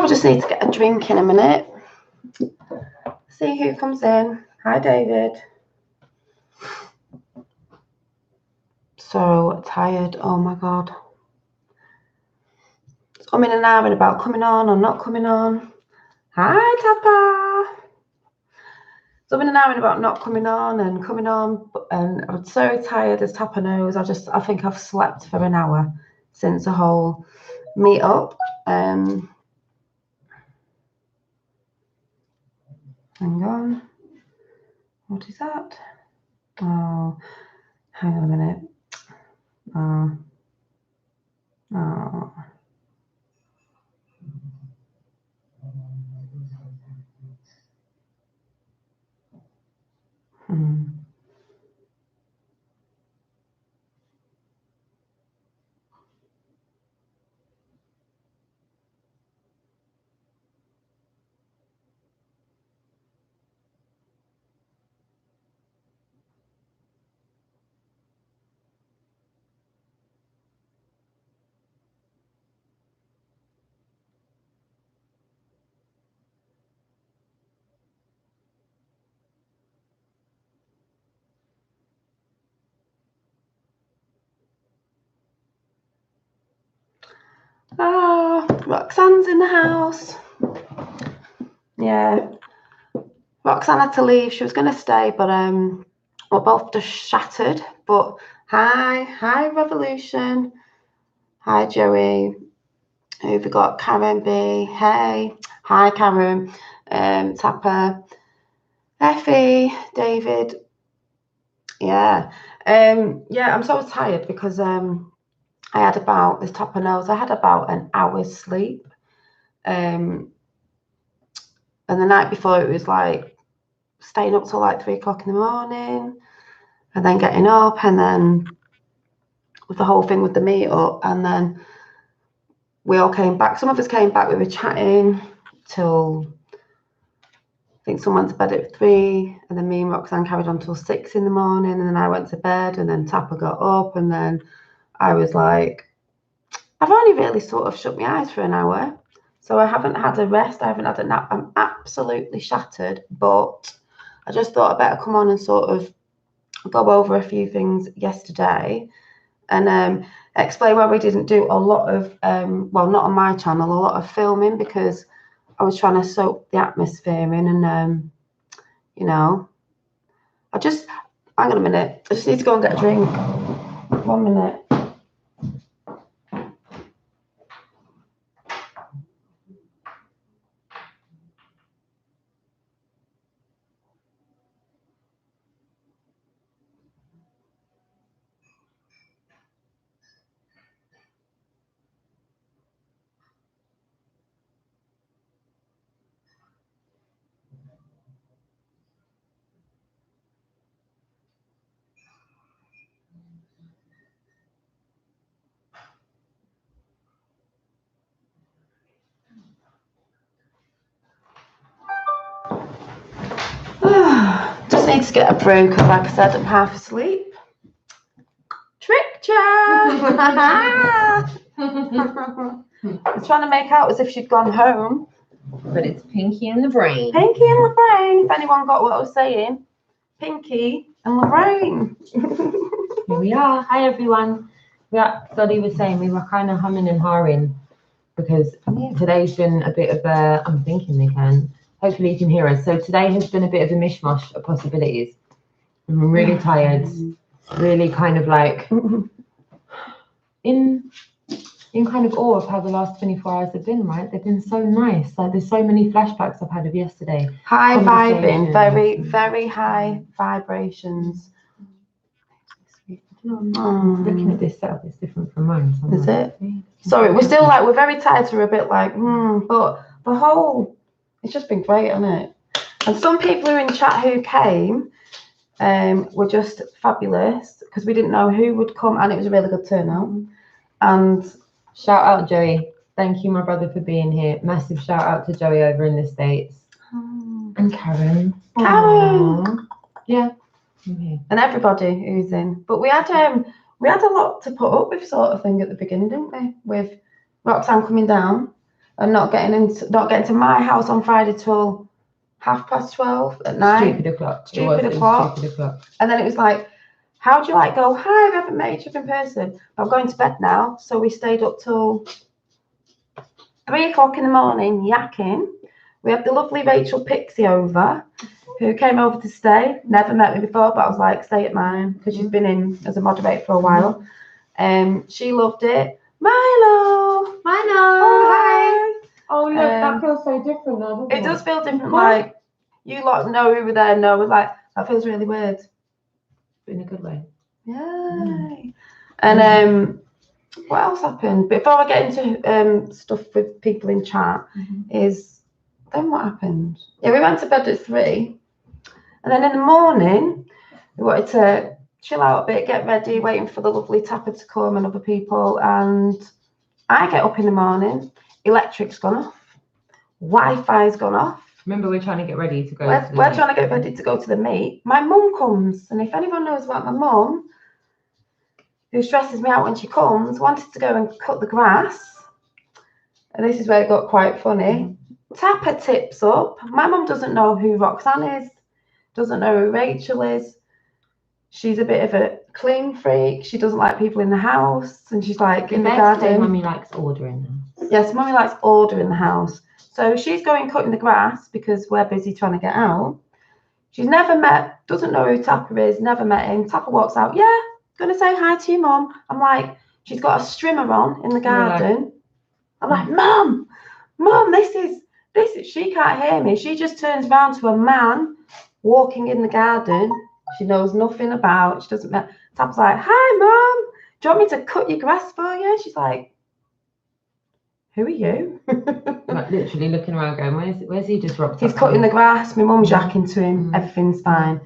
I just need to get a drink in a minute. See who comes in. Hi, David. So tired. Oh my God. I'm in an hour about coming on or not coming on. Hi, Tapa. So I'm in an hour about not coming on and coming on, and I'm so tired, as Tapa knows. I think I've slept for an hour since the whole meet up. Hang on. What is that? Oh, hang on a minute. Oh. Oh, Roxanne's in the house. Yeah. Roxanne had to leave. She was going to stay, but we're both just shattered. But hi, Revolution. Hi, Joey. Who've we got? Karen B. Hey. Hi, Karen. Tapper. Effie. David. Yeah. I'm so tired because I had about, this Tapper knows, I had about an hour's sleep. And the night before it was like staying up till like 3 o'clock in the morning and then getting up, and then with the whole thing with the meet up, and then we all came back. Some of us came back, we were chatting till I think someone went to bed at 3, and then me and Roxanne carried on till 6 in the morning, and then I went to bed, and then Tapper got up, and then I was like, I've only really sort of shut my eyes for an hour. So I haven't had a rest, I haven't had a nap. I'm absolutely shattered, but I just thought I'd better come on and sort of go over a few things yesterday and explain why we didn't do a lot of, well, not on my channel, a lot of filming, because I was trying to soak the atmosphere in and, you know, hang on a minute, I just need to go and get a drink. 1 minute. Just need to get a brew because, like I said, I'm half asleep. Trick chat. I was trying to make out as if she'd gone home. But it's Pinky and Lorraine. Pinky and Lorraine. If anyone got what I was saying, Pinky and Lorraine. Here we are. Hi, everyone. Dottie was saying we were kind of humming and hawing because today's been a bit of a, I'm thinking they can. Hopefully you can hear us. So today has been a bit of a mishmash of possibilities. I'm really tired, really kind of like in kind of awe of how the last 24 hours have been, right? They've been so nice. Like there's so many flashbacks I've had of yesterday. High vibing, very, very high vibrations. Looking at this setup, it's different from mine. So is it? Sorry, we're very tired, so we're a bit like, but the whole, it's just been great, hasn't it? And some people who are in chat who came were just fabulous because we didn't know who would come, and it was a really good turnout. And shout out Joey. Thank you, my brother, for being here. Massive shout out to Joey over in the States. And Karen. Yeah. And everybody who's in. But we had a lot to put up with, sort of thing, at the beginning, didn't we? With Roxanne coming down. and not getting to my house on Friday till 12:30 at night. Stupid o'clock. Stupid o'clock. Stupid o'clock. And then it was like, how do you like go, hi, we haven't met each other in person. I'm going to bed now. So we stayed up till 3 o'clock in the morning yakking. We had the lovely Rachel Pixie over, who came over to stay. Never met me before, but I was like, stay at mine, because she's been in as a moderator for a while. She loved it. Milo! Hi! Oh, look, that feels so different now, doesn't It does feel different. Like, you lot know who were there, no, we're like, that feels really weird. In a good way. Yay. And what else happened? Before I get into stuff with people in chat, is then what happened? Yeah, we went to bed at 3. And then in the morning, we wanted to chill out a bit, get ready, waiting for the lovely Tapper to come and other people. And I get up in the morning, electric's gone off, Wi-Fi's gone off. Remember, we're trying to get ready to go. We're trying to get ready to go to the meet. My mum comes, and if anyone knows about my mum, who stresses me out when she comes, wanted to go and cut the grass. And this is where it got quite funny. Tapper tips up. My mum doesn't know who Roxanne is, doesn't know who Rachel is. She's a bit of a clean freak. She doesn't like people in the house, and she's like in the garden. Mummy likes order in the house. Yes, Mummy likes order in the house. So she's going cutting the grass because we're busy trying to get out. She's never met, doesn't know who Tapper is, never met him. Tapper walks out, yeah, gonna say hi to your mum. I'm like, she's got a strimmer on in the garden. I'm like, Mum, this is, she can't hear me. She just turns around to a man walking in the garden. She knows nothing about, she doesn't know. Tapper's like, hi, Mum, do you want me to cut your grass for you? She's like, who are you? Like literally looking around going, where's he just rocked? He's cutting the grass, my mum's yakking to him, everything's fine.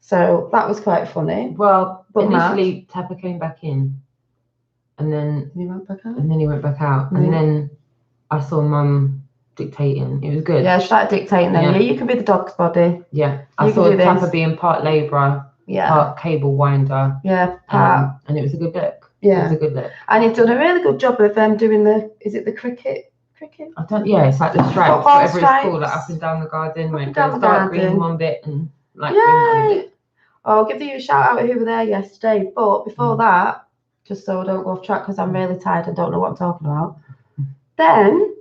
So that was quite funny. Well, but initially Tapper came back in and then he went back out. And then he went back out. And then I saw Mum dictating. It was good. Yeah, she started dictating then. Yeah, you can be the dog's body. Yeah. I saw Tapper being part labourer, part cable winder. Yeah, and it was a good look. Yeah. It was a good look. And he's done a really good job of doing is it the cricket? I don't, yeah, it's like the stripes, whatever it's called, like up and down the garden, where it goes dark green one bit and like green another bit. Oh, I'll give you a shout out who were there yesterday. But before that, just so I don't go off track because I'm really tired and don't know what I'm talking about. Then,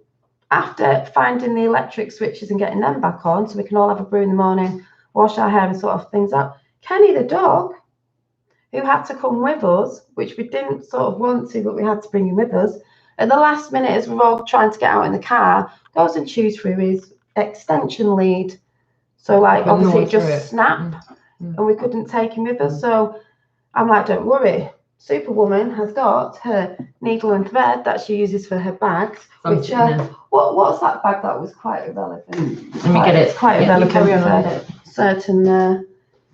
after finding the electric switches and getting them back on so we can all have a brew in the morning, wash our hair and sort of things out, Kenny the dog, who had to come with us, which we didn't sort of want to, but we had to bring him with us. At the last minute, as we're all trying to get out in the car, goes and chews through his extension lead. So, like, obviously it just snapped and we couldn't take him with us. So I'm like, don't worry. Superwoman has got her needle and thread that she uses for her bags. Which, what's that bag that was quite irrelevant? Let me get it. It's quite irrelevant for certain,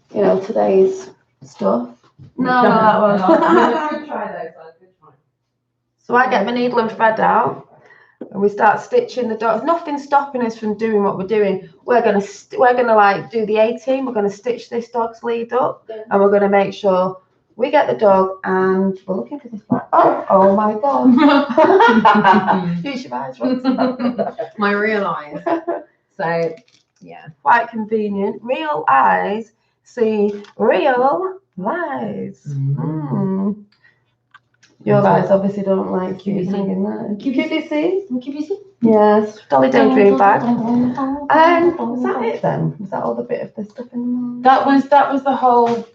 today's stuff. No, that was. Good try though, good try. So I get my needle and thread out, and we start stitching the dog. Nothing's stopping us from doing what we're doing. We're gonna like do the A-team. We're gonna stitch this dog's lead up, and we're gonna make sure we get the dog. And we're looking for this flag. Oh my God! Use your eyes, Roxanne. My real eyes. So yeah, quite convenient. Real eyes see real lies. Your eyes obviously don't like you singing that. QVC? Yes. Dolly Daydream bag. Was that it then? Was that all the bit of the stuff in the morning? That was the whole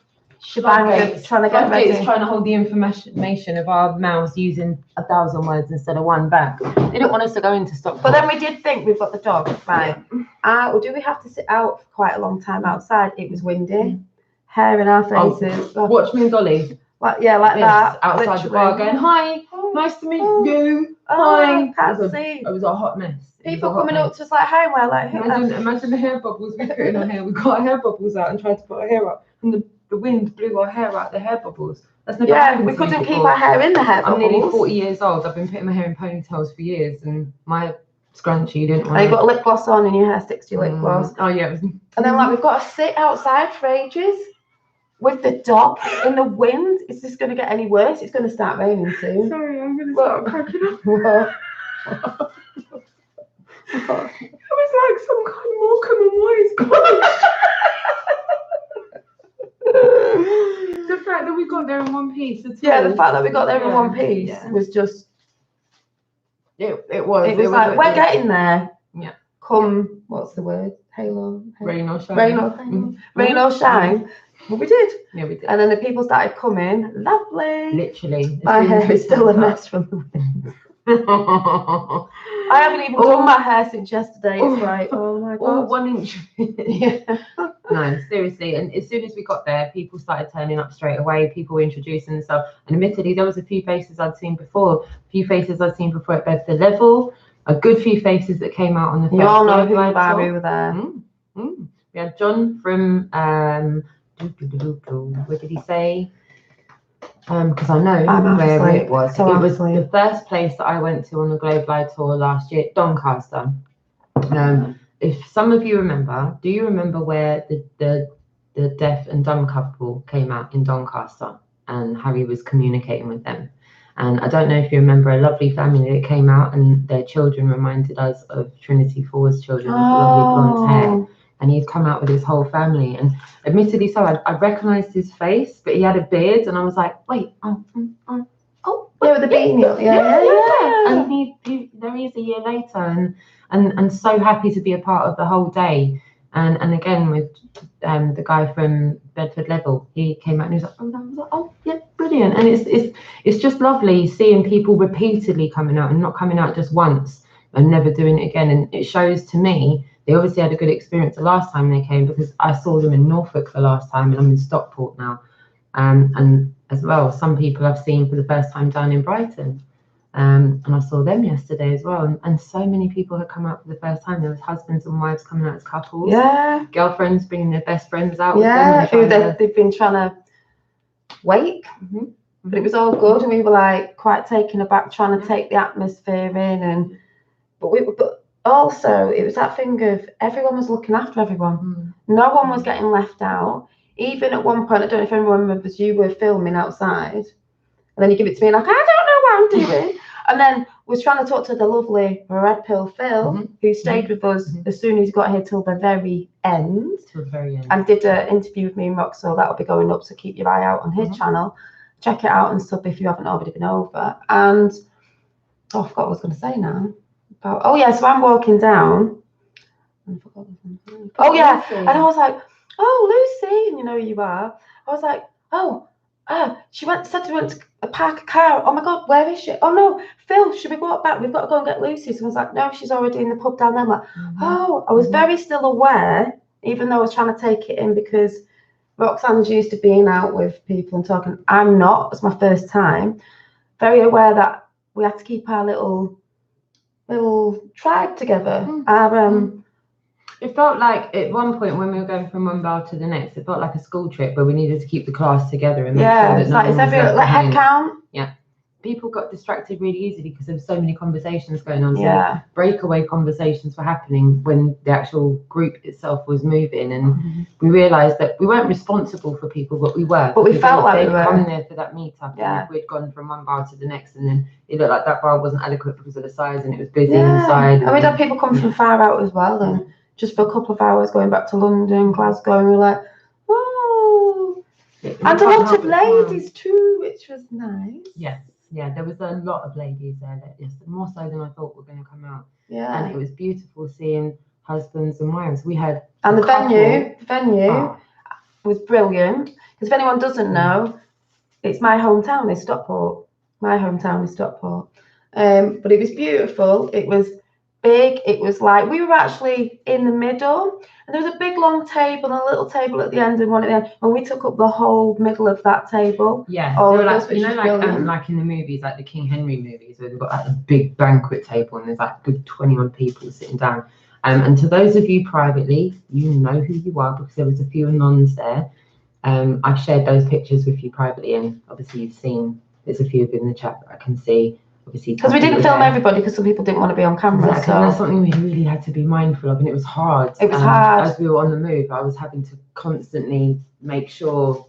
shebang of trying to get ready. Trying to hold the information of our mouths using 1,000 words instead of one bag. They didn't want us to go into stock. But then we did think we've got the dog, right? Well, do we have to sit out for quite a long time outside? It was windy. Hair in our faces. Watch me and Dolly. Like that. Outside the bar going, hi, nice to meet you. Hi. Can't see. It was a hot mess. People coming up to us like, hi, we're like, imagine the hair bubbles we put in our hair. We got our hair bubbles out and tried to put our hair up. And the wind blew our hair out the hair bubbles. That's never happened. We couldn't keep our hair in the hair bubbles. I'm nearly 40 years old. I've been putting my hair in ponytails for years, and my scrunchie didn't want. And you got lip gloss on, and your hair sticks to your lip gloss. Oh yeah. And then we've got to sit outside for ages with the dog in the wind. Is this going to get any worse? It's going to start raining soon. Sorry, I'm going to start cracking up. was like some kind of Morecambe and Wise comment. The fact that we got there in one piece. Yeah, the fact that we got there in one piece was just. It was like we're getting there. Yeah. Come, what's the word? Halo. Rain or shine. Rain or shine. Well, we did. Yeah, we did. And then the people started coming. Lovely. Literally. My hair is still a mess from the wind. I haven't even done my hair since yesterday. It's like, oh my god. All 1 inch. Yeah. No, seriously. And as soon as we got there, people started turning up straight away. People were introducing themselves. And admittedly, there was a few faces I'd seen before. A few faces I'd seen before at Bedford Level. A good few faces that came out on the first. You all know who you are. We were there. We had John from what did he say? Because I know where it was. So it was the first place that I went to on the Globe Live tour last year, Doncaster. If some of you remember, do you remember where the deaf and dumb couple came out in Doncaster and Harry was communicating with them? And I don't know if you remember a lovely family that came out and their children reminded us of Trinity Ford's children with lovely blonde hair. And he'd come out with his whole family. And admittedly so, I recognised his face, but he had a beard. And I was like, wait, yeah, with the beanie. Yeah. And he there he is a year later and so happy to be a part of the whole day. And again with the guy from Bedford Level, he came out and he was like, oh yeah, brilliant. And it's just lovely seeing people repeatedly coming out and not coming out just once and never doing it again. And it shows to me they obviously had a good experience the last time they came, because I saw them in Norfolk the last time and I'm in Stockport now. And as well, some people I've seen for the first time down in Brighton. And I saw them yesterday as well. And so many people had come out for the first time. There was husbands and wives coming out as couples. Yeah. Girlfriends bringing their best friends out with them. They've been trying to wake. But it was all good. And we were like quite taken aback, trying to take the atmosphere in. But also it was that thing of everyone was looking after everyone. No one was getting left out. Even at one point, I don't know if anyone remembers, you were filming outside. And then you give it to me like, I don't know what I'm doing. And then was trying to talk to the lovely Red Pill Phil, who stayed with us as soon as he got here till the very end. And did an interview with me and Roxel. That'll be going up, so keep your eye out on his channel. Check it out and stuff if you haven't already been over. And I forgot what I was going to say now. So I'm walking down. And I was like, oh, Lucy, and you know who you are. I was like, she said she went to park a car. Oh my God, where is she? Oh no, Phil, should we walk back? We've got to go and get Lucy. So I was like, no, she's already in the pub down there. I'm like, I was very still aware, even though I was trying to take it in, because Roxanne's used to being out with people and talking. I'm not. It's my first time. Very aware that we had to keep our little tribe together. It felt like at one point when we were going from one bar to the next, it felt like a school trip where we needed to keep the class together and make sure that it's like, it's every head count. Yeah. People got distracted really easily because there were so many conversations going on. So breakaway conversations were happening when the actual group itself was moving, and we realised that we weren't responsible for people, but we were. But we felt like they'd we were come there for that meetup. And we'd gone from one bar to the next, and then it looked like that bar wasn't adequate because of the size, and it was busy inside. And we'd had people come from far out as well, and just for a couple of hours going back to London, Glasgow, and we were like, oh, and a lot of ladies too, which was nice. Yeah, there was a lot of ladies there, more so than I thought were going to come out. Yeah, and it was beautiful seeing husbands and wives. We had the venue was brilliant, because if anyone doesn't know, it's my hometown is Stockport. But it was beautiful. It was big. It was like we were actually in the middle, and there was a big long table and a little table at the end and one at the end, and we took up the whole middle of that table. All of us, like in the movies, like the King Henry movies, where they've got like a big banquet table and there's like good 21 people sitting down. And to those of you privately, you know who you are, because there was a few anons there. I've shared those pictures with you privately, and obviously you've seen there's a few of you in the chat that I can see. Obviously, because we didn't film everybody, because some people didn't want to be on camera. Exactly. So that's something we really had to be mindful of, and it was hard. It was hard. As we were on the move, I was having to constantly make sure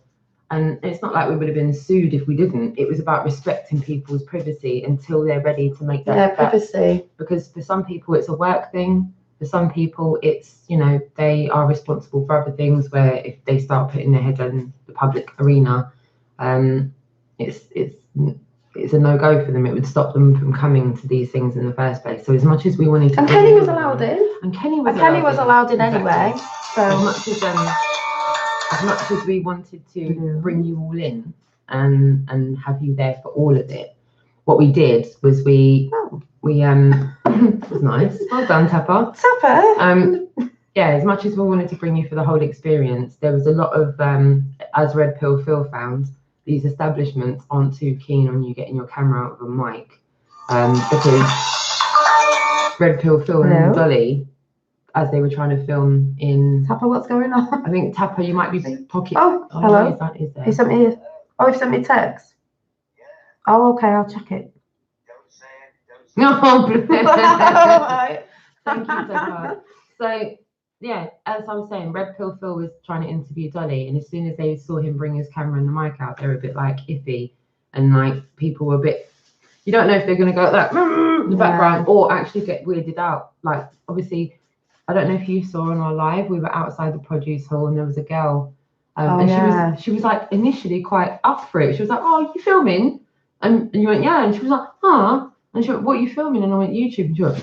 And it's not like we would have been sued if we didn't. It was about respecting people's privacy until they're ready to make that. Privacy. Because for some people, it's a work thing. For some people, it's, you know, they are responsible for other things where if they start putting their head in the public arena, it's a no-go for them. It would stop them from coming to these things in the first place. So as much as we wanted to... And Kenny was allowed in. And Kenny was allowed in anyway. So as much as we wanted to bring you all in and have you there for all of it, what we did was we it was nice. Well done, Tapper. Yeah, as much as we wanted to bring you for the whole experience, there was a lot of as Red Pill Phil found, these establishments aren't too keen on you getting your camera out of a mic because Red Pill Phil and Dolly, as they were trying to film in... Tapper, what's going on? I think, Tapper, you might be pocket... Oh, hello. Is there? He sent me... Oh, he sent me a text? Oh, okay, I'll check it. No, Right. Thank you, Tapper. So, yeah, as I was saying, Red Pill Phil was trying to interview Dolly, and as soon as they saw him bring his camera and the mic out, they were a bit, like, iffy. And, like, people were a bit... You don't know if they're going to go like in the background or actually get weirded out. Like, obviously... I don't know if you saw on our live, we were outside the produce hall and there was a girl she was like initially quite up for it. She was like, "Oh, you filming?" And you went, "Yeah." And she was like, "Huh?" And she went, "What are you filming?" And I went, "YouTube." And she went,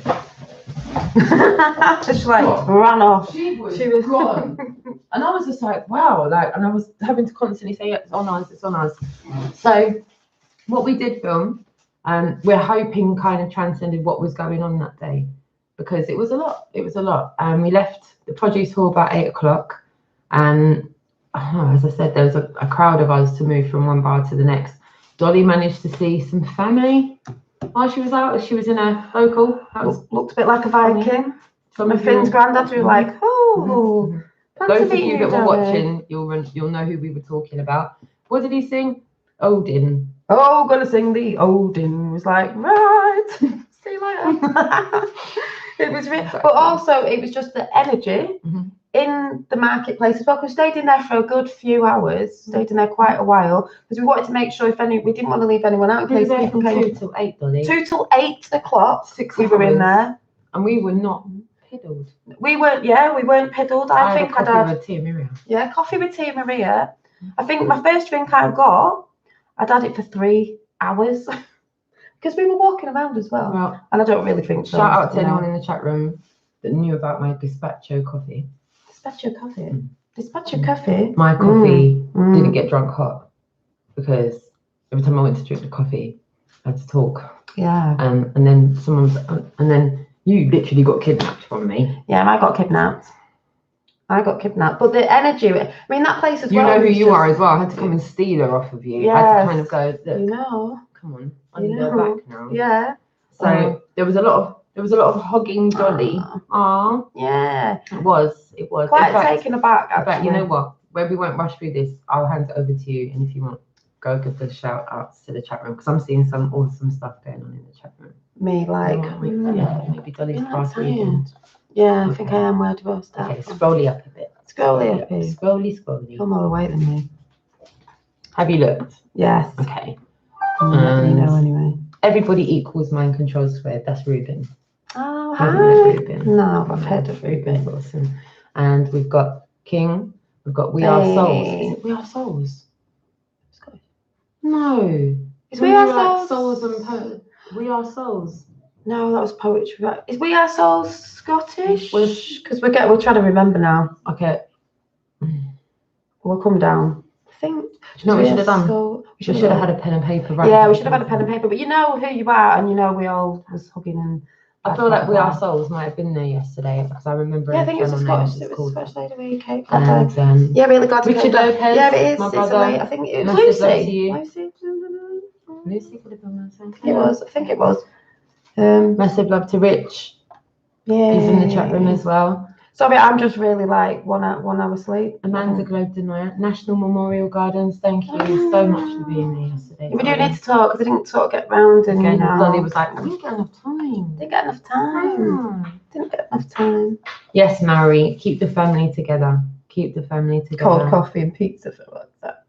just like ran off. She was gone. And I was just like, wow, like, and I was having to constantly say, it's on us. So what we did film, we're hoping kind of transcended what was going on that day. Because it was a lot. We left the produce hall about 8 o'clock, and as I said, there was a crowd of us to move from one bar to the next. Dolly managed to see some family while she was out. She was in a local house. Looked a bit like a Viking. Some My of Finn's you- granddad was like, "Oh, Those of you that were watching, you'll know who we were talking about. What did he sing? Odin. Oh, gonna sing the Odin. It was like, right. See you later. It was really, but also it was just the energy in the marketplace as well. Because we stayed in there for a good few hours, stayed in there quite a while because we wanted to make sure we didn't want to leave anyone out in case people came. 2 till 8, Dolly. 2 till 8 o'clock. 6 we were in there, and we were not piddled. We weren't piddled. I think I'd had with Tia Maria. Yeah, coffee with Tia Maria. I think my first drink I'd had it for 3 hours. Because we were walking around as well. And I don't really think so. Shout out to anyone in the chat room that knew about my gazpacho coffee. Gazpacho coffee? Gazpacho coffee? My coffee didn't get drunk hot because every time I went to drink the coffee, I had to talk. Yeah. And then you literally got kidnapped from me. Yeah, I got kidnapped. But the energy, I mean, that place as well. You know who you are as well. I had to come and steal her off of you. Yes. I had to kind of go, look. You know. Come on, I need her back now. Yeah. So there was a lot of hogging Dolly. Aww. Yeah. It was. Quite taken aback. But you know what? Where we won't rush through this, I'll hand it over to you, and if you want, go give the shout outs to the chat room because I'm seeing some awesome stuff going on in the chat room. Me like. Maybe Dolly's fast reading. Yeah, I think I am. Where do I start? Okay, scrolly up a bit. Scrolly up. Scrolly. You're more awake than me. Have you looked? Yes. Okay. You know anyway. Everybody equals mind control squared. That's Ruben. Oh, hi. Ruben. No, I've heard of Ruben. Awesome. And we've got King. We've got We Are Souls. Is it We Are Souls? No. Is We Are Souls? Souls and We Are Souls. No, that was poetry. Is We Are Souls Scottish? Because we're trying to remember now. Okay. We'll come down. I think. Do you know what we should have done? We should have had a pen and paper. Right? Yeah, we should have had a pen and paper. But you know who you are, and you know we all was hugging and. I feel like We Are Souls might have been there yesterday because I remember. Yeah, I think it was Scottish Lady Week. And, yeah, really glad to Richard Lopez. Yeah, it is. My brother. I think it was Lucy. Lucy could have been there. It was. I think it was. Massive love to Rich. Yeah. He's in the chat room as well. Sorry, I'm just really like 1 hour sleep. Amanda Globe Denier. National Memorial Gardens. Thank you so much for being there yesterday. We do need to talk because I didn't sort of get round and again. Dolly was like, I didn't get enough time. Yes, Mary. Keep the family together. Cold coffee and pizza for what's that?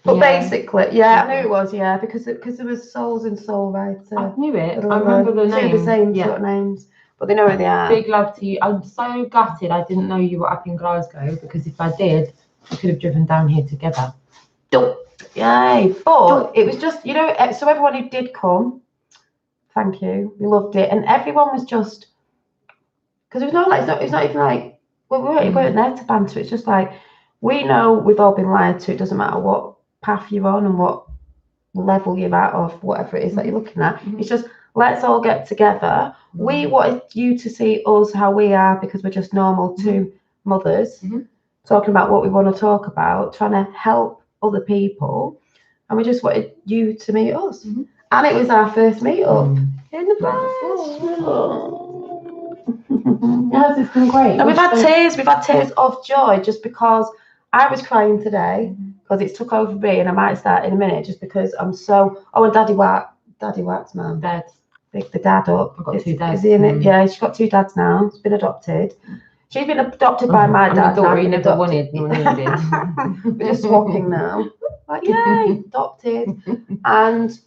But Yeah. basically, yeah, I knew it was, yeah, because there was Souls and Soul Writer. I knew it. But I remember the two name. the same Yeah. sort of names, but they know where they are. Big love to you. I'm so gutted I didn't know you were up in Glasgow, because if I did, we could have driven down here together. Yay! But it was just, you know, so everyone who did come, thank you, we loved it, and everyone was just, because it was not like it's not even like we weren't there to banter. It's just like we know we've all been lied to. It doesn't matter what path you're on and what level you're at of whatever it is that you're looking at. It's just, let's all get together. We wanted you to see us how we are, because we're just normal two mothers talking about what we want to talk about, trying to help other people, and we just wanted you to meet us. And it was our first meet up in the Yes, it's been great. And we've had tears of joy, just because I was crying today, because it's took over me, and I might start in a minute, just because I'm so. Oh, and Daddy Wax, man. Dad. Pick the dad up. I've got two dads. Is he in it? Yeah, she's got two dads now. She's been adopted. She's been adopted by my dad. I'm the daughter you never wanted nor needed. We're just swapping now. Like, yay, adopted. And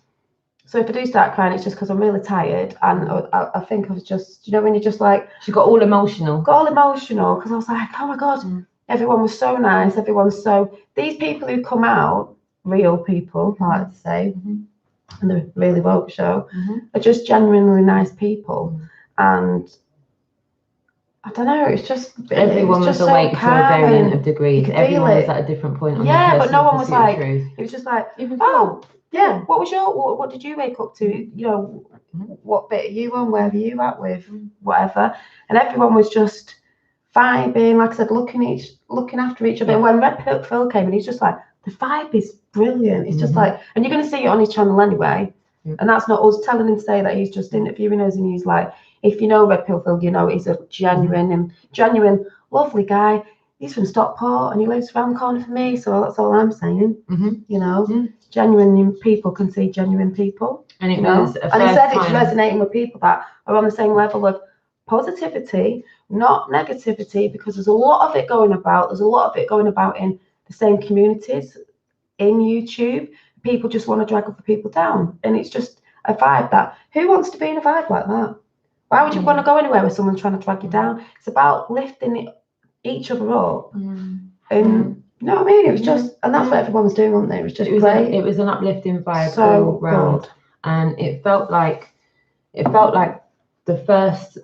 so if I do start crying, it's just because I'm really tired, and I think I was just, you know, when you're just like, she got all emotional. Because I was like, oh my God, everyone was so nice. These people who come out, real people, I like to say, and the Really Woke show, are just genuinely nice people. And I don't know, it's just everyone was just awake so to a variant of degrees. Everyone was at a different point on the but no one was like, truth. it was just like, oh yeah, what did you wake up to? You know, what bit are you on? Where are you at with whatever? And everyone was just vibing, like I said, looking after each other. And when Red Phil came, and he's just like, the vibe is brilliant. It's just like, and you're going to see it on his channel anyway. And that's not us telling him to say that. He's just interviewing us, and he's like, if you know Red Pill Phil, you know he's a genuine, lovely guy. He's from Stockport, and he lives around the corner from me. So that's all I'm saying. You know, genuine people can see genuine people. And it was, and he said it's resonating with people that are on the same level of positivity, not negativity, because there's a lot of it going about. There's a lot of it going about in the same communities in YouTube. People just want to drag other people down, and it's just a vibe that, who wants to be in a vibe like that? Why would you want to go anywhere where someone's trying to drag you down? It's about lifting each other up. And you know what I mean? It was just, and that's what everyone was doing, wasn't they? It was just great. It was an uplifting vibe so all round, and it felt like the first.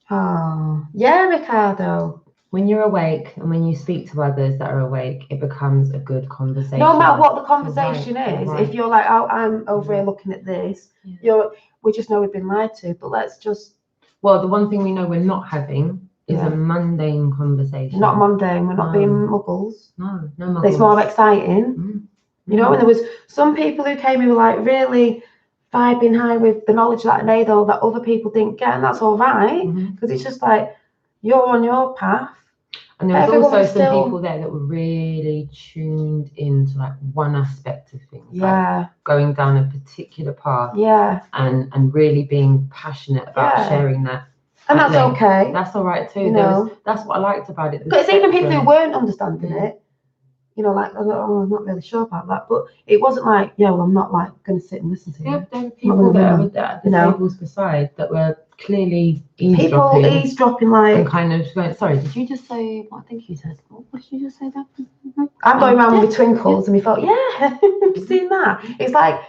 Oh yeah, Ricardo. When you're awake and when you speak to others that are awake, it becomes a good conversation. No matter what the conversation is, if you're like, oh, I'm over here looking at this, we just know we've been lied to, but let's just. Well, the one thing we know we're not having is a mundane conversation. Not mundane, we're not being muggles. No muggles. It's more exciting. You know, and there was some people who came who were like really vibing high with the knowledge that they know that other people didn't get, and that's all right, because it's just like, you're on your path. And there was also some people there that were really tuned into like one aspect of things. Like going down a particular path. And really being passionate about sharing that. And that's okay. That's all right too. That's what I liked about it. Because even people who weren't understanding it, you know, like, oh, I'm not really sure about that. But it wasn't like, well, I'm not like going to sit and listen to you. There were people that were at the tables beside that were clearly eavesdropping. People eavesdropping, like. And kind of going, sorry, did you just say what I think you said? What did you just say that? I'm going around with twinkles, and we thought, you've seen that. It's like,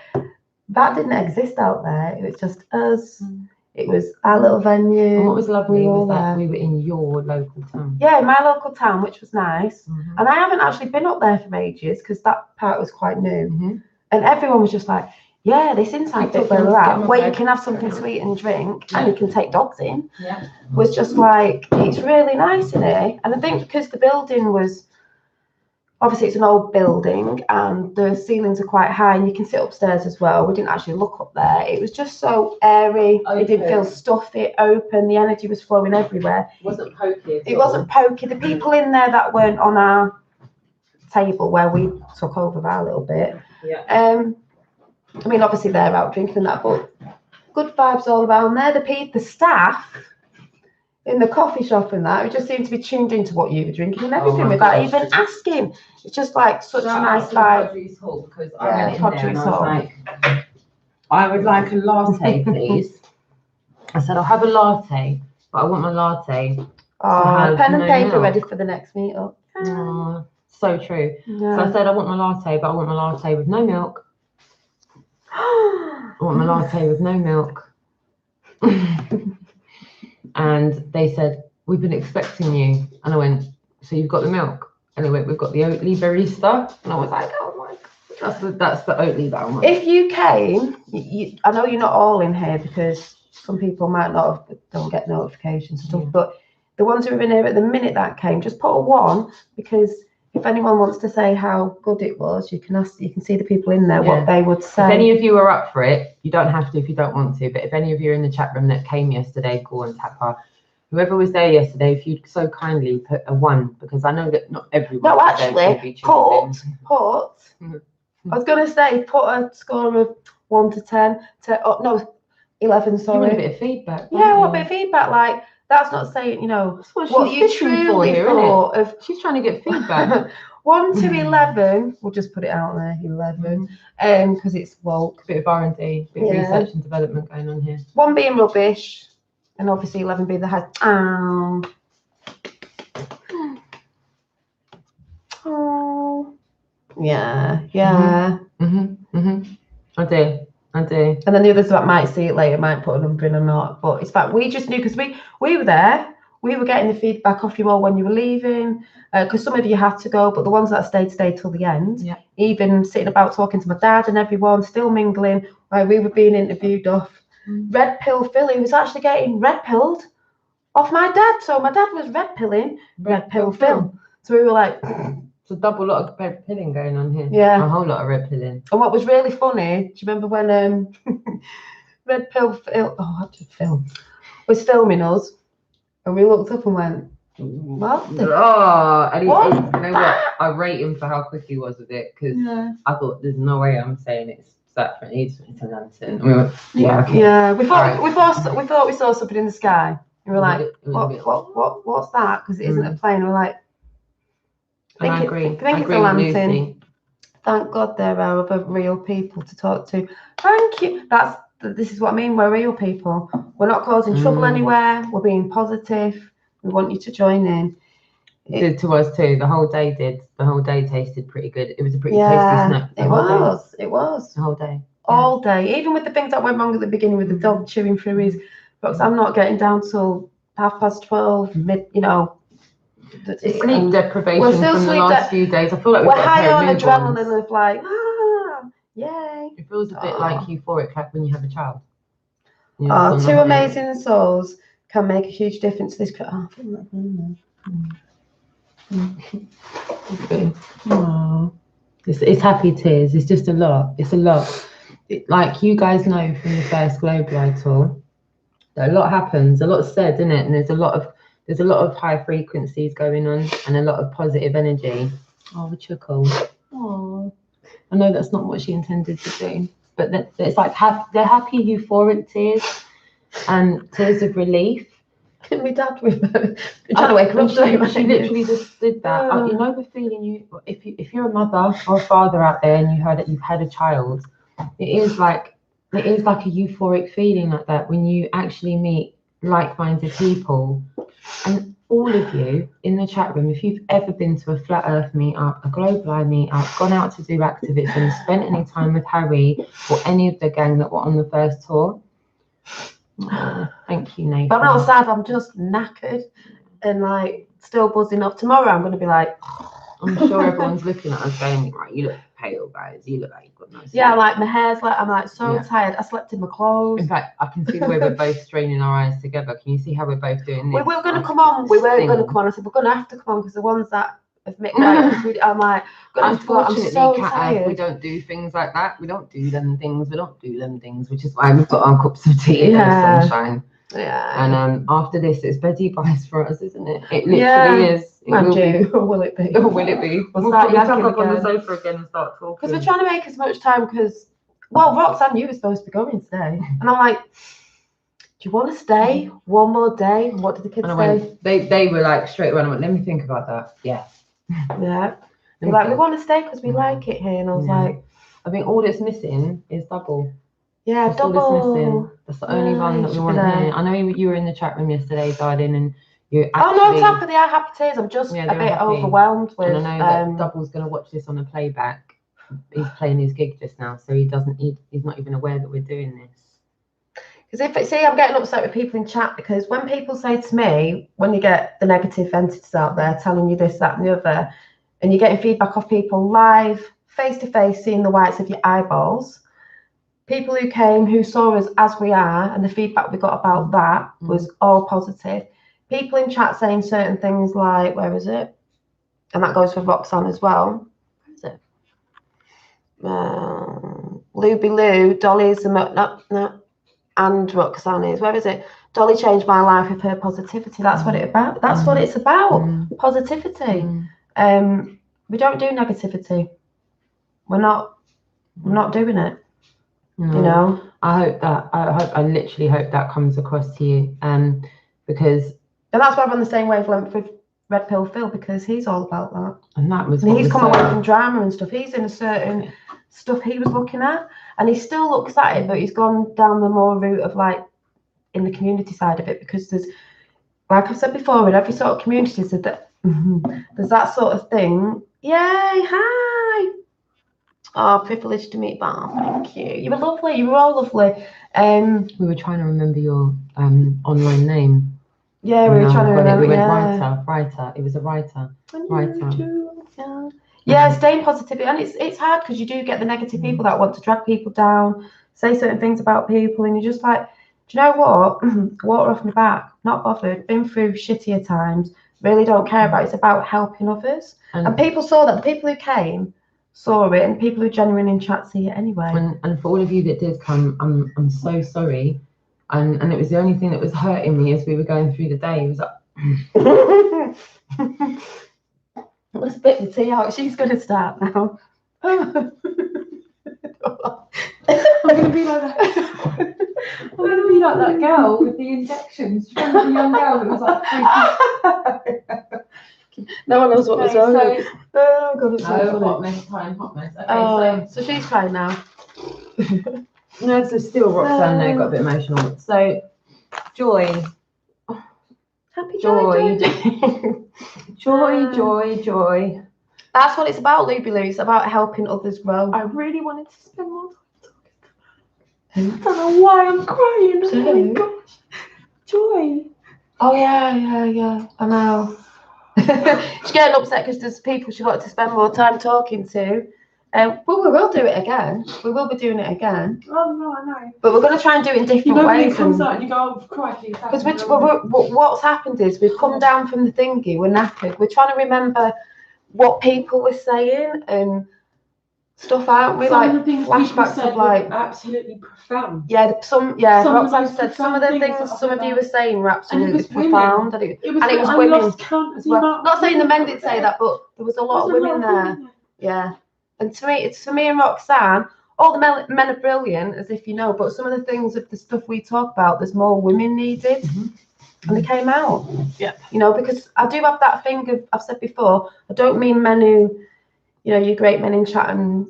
that didn't exist out there. It was just us. It was our little venue. And what was lovely was that we were in your local town. Yeah, my local town, which was nice. And I haven't actually been up there for ages, because that part was quite new. And everyone was just like, this inside bit where we're at, where you can have something sweet and drink, and you can take dogs in, was just like, it's really nice in here. And I think because the building was, obviously it's an old building, and the ceilings are quite high, and you can sit upstairs as well. We didn't actually look up there. It was just so airy. It didn't feel stuffy, open. The energy was flowing everywhere. It wasn't pokey. It wasn't pokey. The people in there that weren't on our table where we took over our little bit. I mean, obviously they're out drinking and that, but good vibes all around there. The staff, in the coffee shop and that, who just seemed to be tuned into what you were drinking and everything my without gosh. even asking. It's just like such a nice vibe. Because Yeah, I went in there and I was Hall. like, I would like a latte, please. I said, I'll have a latte, but I want my latte. Oh, pen and no paper milk. ready for the next meetup. Oh, so true. Yeah. So I said, I want my latte, but I want my latte with no milk. I want my latte with no milk. And they said, we've been expecting you. And I went, so you've got the milk? And they went, we've got the Oatly barista. And I was like, oh my God. That's the Oatly that I want. If you came, I know you're not all in here because some people might not have, don't get notifications and stuff, but the ones who are in here at the minute that came, just put a 1, because if anyone wants to say how good it was, you can see the people in there what they would say. If any of you are up for it, you don't have to if you don't want to, but if any of you are in the chat room that came yesterday, Gore and Tapper, whoever was there yesterday, if you'd so kindly put a 1, because I know that not everyone. No, actually, put. I was going to say, put a score of 1 to 10. 11, sorry. You want a bit of feedback. Yeah, I want a bit of feedback. Like, that's not saying, what you truly thought of. She's trying to get feedback. 1 to 11, we'll just put it out there, 11, because it's woke. Bit of R&D, bit of research and development going on here. 1 being rubbish, and obviously 11 being the high. Oh. Yeah. I do. And then the others that might see it later might put a number in or not. But it's fact we just knew because we were there. We were getting the feedback off you all when you were leaving, because some of you had to go, but the ones that stayed till the end. Yeah. Even sitting about talking to my dad and everyone, still mingling while we were being interviewed off. Red Pill Philly was actually getting red pilled off my dad. So my dad was red pilling Red Pill Phil. So we were like. It's a double lot of red pilling going on here. Yeah. A whole lot of red pilling. And what was really funny, do you remember when Red Pill Phil was filming us, and we looked up and went, what? And you know what? I rate him for how quick he was with it, because I thought there's no way I'm saying it's Stratford, it's Lantern. And we went, okay. Yeah, we thought we saw something in the sky. And we were like, what's that? Because it isn't a plane. We're like, I agree. I think it's a lantern. Thank God there are other real people to talk to. Thank you. This is what I mean. We're real people. We're not causing trouble anywhere. We're being positive. We want you to join in. It did to us too. The whole day did. The whole day tasted pretty good. It was a pretty tasty snack. It was. The whole day. All day. Even with the things that went wrong at the beginning with the dog chewing through his books. I'm not getting down till 12:30. Sleep deprivation from the last few days. I feel like we're high on adrenaline of like, yay. It feels a bit like euphoric, like when you have a child. Two amazing souls can make a huge difference. This it's happy tears. It's just a lot. It's a lot. Like you guys know from the first Globe Ride tour, that a lot happens. A lot's said, isn't it? And there's a lot of high frequencies going on and a lot of positive energy. Oh, chuckle. Oh, I know that's not what she intended to do, but it's like they're happy, euphoric tears and tears of relief. Can we dad with her? Trying to wake her up. She literally just did that. You know the feeling if you're a mother or a father out there and you've had a child, it is like a euphoric feeling like that when you actually meet like-minded people. And all of you in the chat room, if you've ever been to a Flat Earth meetup, a Globe Live meetup, gone out to do activism, spent any time with Harry or any of the gang that were on the first tour, thank you, Nathan. But I'm not sad, I'm just knackered and like still buzzing up. Tomorrow I'm going to be like, I'm sure everyone's looking at us going, right, you look pale, guys. You look like you've got no sleep. Yeah, like my hair's like, I'm like so tired. I slept in my clothes. In fact, I can see the way we're both straining our eyes together. Can you see how we're both doing this? We were going to come on. We weren't going to come on. I said, we're going to have to come on because the ones that have made I'm like, going to have to go. I'm so tired. We don't do things like that. We don't do them things. Which is why we've got our cups of tea in the sunshine. Yeah. And after this, it's Betty Bice for us, isn't it? It literally is. Or will it be? Will it be? We'll start yakking up on the sofa again and start talking. Because we're trying to make as much time because, Roxanne, you were supposed to be going today. And I'm like, you want to stay one more day? What did the kids And I say? went, they were like straight away. I went, let me think about that. Yes. Yeah. They're like, we want to stay because we like it here. And I was like, I think all that's missing is double. yeah, That's all that's missing. double. That's the only one that we should want be there. here. I know you were in the chat room yesterday, darling, and you Oh actually. no, top of the eye, happy tears. I'm just Yeah, a they were bit happy. overwhelmed with. And I know that Double's going to watch this on a playback. He's playing his gig just now, so he's not even aware that we're doing this. Because I'm getting upset with people in chat because when people say to me, when you get the negative entities out there telling you this, that, and the other, and you're getting feedback off people live, face to face, seeing the whites of your eyeballs, people who came, who saw us as we are, and the feedback we got about that was all positive. People in chat saying certain things like, where is it? And that goes for Roxanne as well. Where is it? Luby Lou, Dolly's, no. And Roxanne is, where is it? Dolly changed my life with her positivity. That's what it's about. That's what it's about. Positivity. We don't do negativity. We're not doing it. No. You know. I literally hope that comes across to you. Because and that's why I'm on the same wavelength with Red Pill Phil, because he's all about that. And that was. And he's come away from drama and stuff. He's in a certain stuff he was looking at, and he still looks at it, but he's gone down the more route of like in the community side of it, because there's, like I've said before, in every sort of community there's that sort of thing. Yay, hi. Oh, privileged to meet Bar. Thank you. You were lovely. You were all lovely. We were trying to remember your online name. Yeah, we were trying to remember. We went writer. It was a writer. Yeah, staying positive, and it's hard because you do get the negative people that want to drag people down, say certain things about people, and you're just like, do you know what? Water off my back, not bothered, been through shittier times, really don't care about it. It's about helping others. And people saw that. The people who came saw it, and people who are genuine in chat see it anyway. And for all of you that did come, I'm so sorry. And it was the only thing that was hurting me as we were going through the day. It was like let's spit the tea out. She's gonna start now. I'm gonna be like that. I'm gonna be like that girl with the injections. She was a young girl that was like no one knows what was wrong. Oh god, it's so funny. Hot mess time, hot mess. Okay, so she's crying now. No, so still Roxanne there got a bit emotional. So Joy. Happy joy. Joy. That's what it's about, Luby Lou. It's about helping others grow. I really wanted to spend more time talking to her. I don't know why I'm crying. Oh my gosh. Joy. Oh yeah. I know. She's getting upset because there's people she wanted to spend more time talking to. Well, we will do it again. We will be doing it again. Oh no, I know. But we're going to try and do it in different ways. It comes out and you go, oh, crikey. Because what's happened is we've come down from the thingy. We're knackered. We're trying to remember what people were saying and stuff, aren't we? Some of the things flashbacks of like absolutely profound. Yeah, Roxanne said some of the things some of you were saying were absolutely profound. And it was women. Well, not saying the men did say that, but there was a lot of women there. Yeah. And to me, it's for me and Roxanne, all the men are brilliant, as if you know, but some of the things of the stuff we talk about, there's more women needed. And they came out. Yeah. You know, because I do have that thing of, I've said before, I don't mean men who, you know, you great men in chat and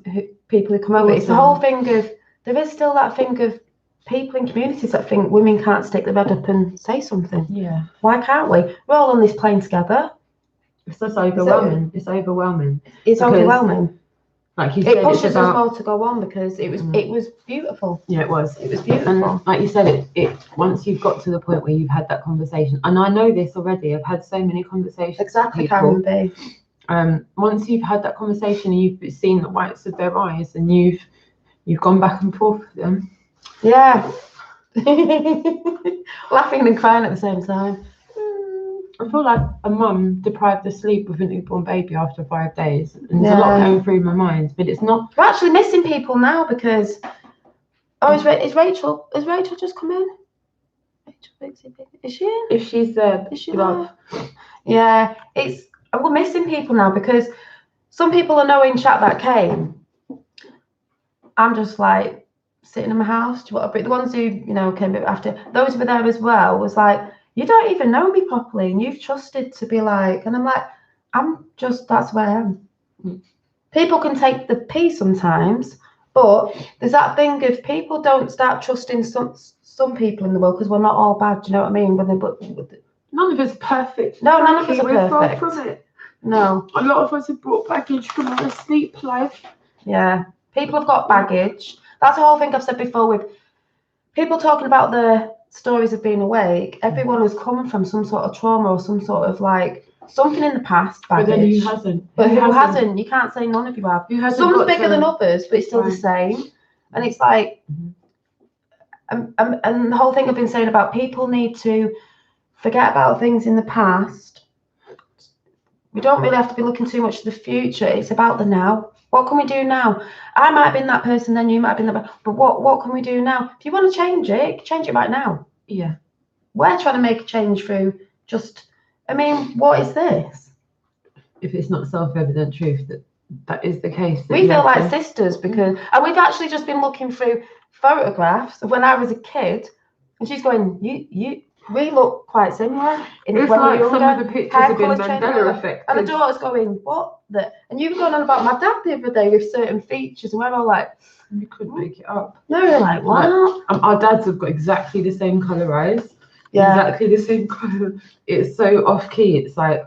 people who come over. It's the whole thing of, there is still that thing of people in communities that think women can't stick their head up and say something. Yeah. Why can't we? We're all on this plane together. It's just overwhelming. It's overwhelming. It's overwhelming. Like you said, it pushes us more to go on because it was beautiful. Yeah, it was beautiful. And like you said, it once you've got to the point where you've had that conversation, and I know this already. I've had so many conversations. Exactly, Karen B. Once you've had that conversation and you've seen the whites of their eyes and you've gone back and forth with them. Yeah. Laughing and crying at the same time. I feel like a mum deprived of sleep with a newborn baby after 5 days. And there's a lot going through my mind, but it's not. We're actually missing people now because. Oh, is Rachel? Is Rachel just come in? Is she in? If she's there, is she there? Yeah, we're missing people now because some people are knowing chat that came. I'm just like, sitting in my house. Do you want a brick? The ones who, you know, came a bit after, those were there as well, was like, you don't even know me properly and you've trusted to be like, and I'm like, that's where I am. People can take the pee sometimes, but there's that thing of people don't start trusting some people in the world because we're not all bad. Do you know what I mean? But none of us are perfect. No, none of us are We're far perfect. from it. No. A lot of us have brought baggage from our sleep life. Yeah. People have got baggage. That's the whole thing I've said before with people talking about the stories of being awake. Everyone has come from some sort of trauma or some sort of like something in the past baggage. But then who hasn't? But who hasn't? You can't say none of you have. Who hasn't? Some's bigger than others, but it's still the Right. same. And it's like, and the whole thing I've been saying about people need to forget about things in the past. We don't really have to be looking too much to the future. It's about the now. What can we do now? I might have been that person, then you might have been that. But what can we do now? If you want to change it right now. Yeah. We're trying to make a change through just. I mean, what is this? If it's not self-evident truth that is the case. We feel like sisters because, and we've actually just been looking through photographs of when I was a kid, and she's going, we look quite similar. It's like some of the pictures have been Mandela effect. And the daughter's going, what? And you were going on about my dad the other day with certain features, and we're all like, you couldn't make it up. No, we're like, what? Our dads have got exactly the same colour eyes. Yeah. Exactly the same colour. It's so off key. It's like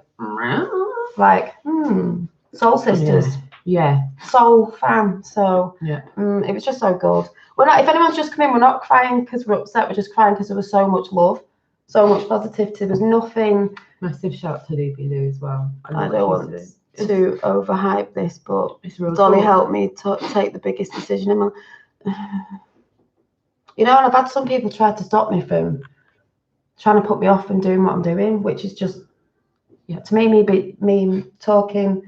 soul sisters. Yeah. Soul fam. So yeah. It was just so good. We're not. If anyone's just come in, we're not crying because we're upset. We're just crying because there was so much love, so much positivity. There's nothing. Massive shout to Luby Lou as well. I don't want to overhype this, but it's real Dolly helped me to take the biggest decision in my. You know, and I've had some people try to stop me from trying to put me off and doing what I'm doing, which is just, to me talking,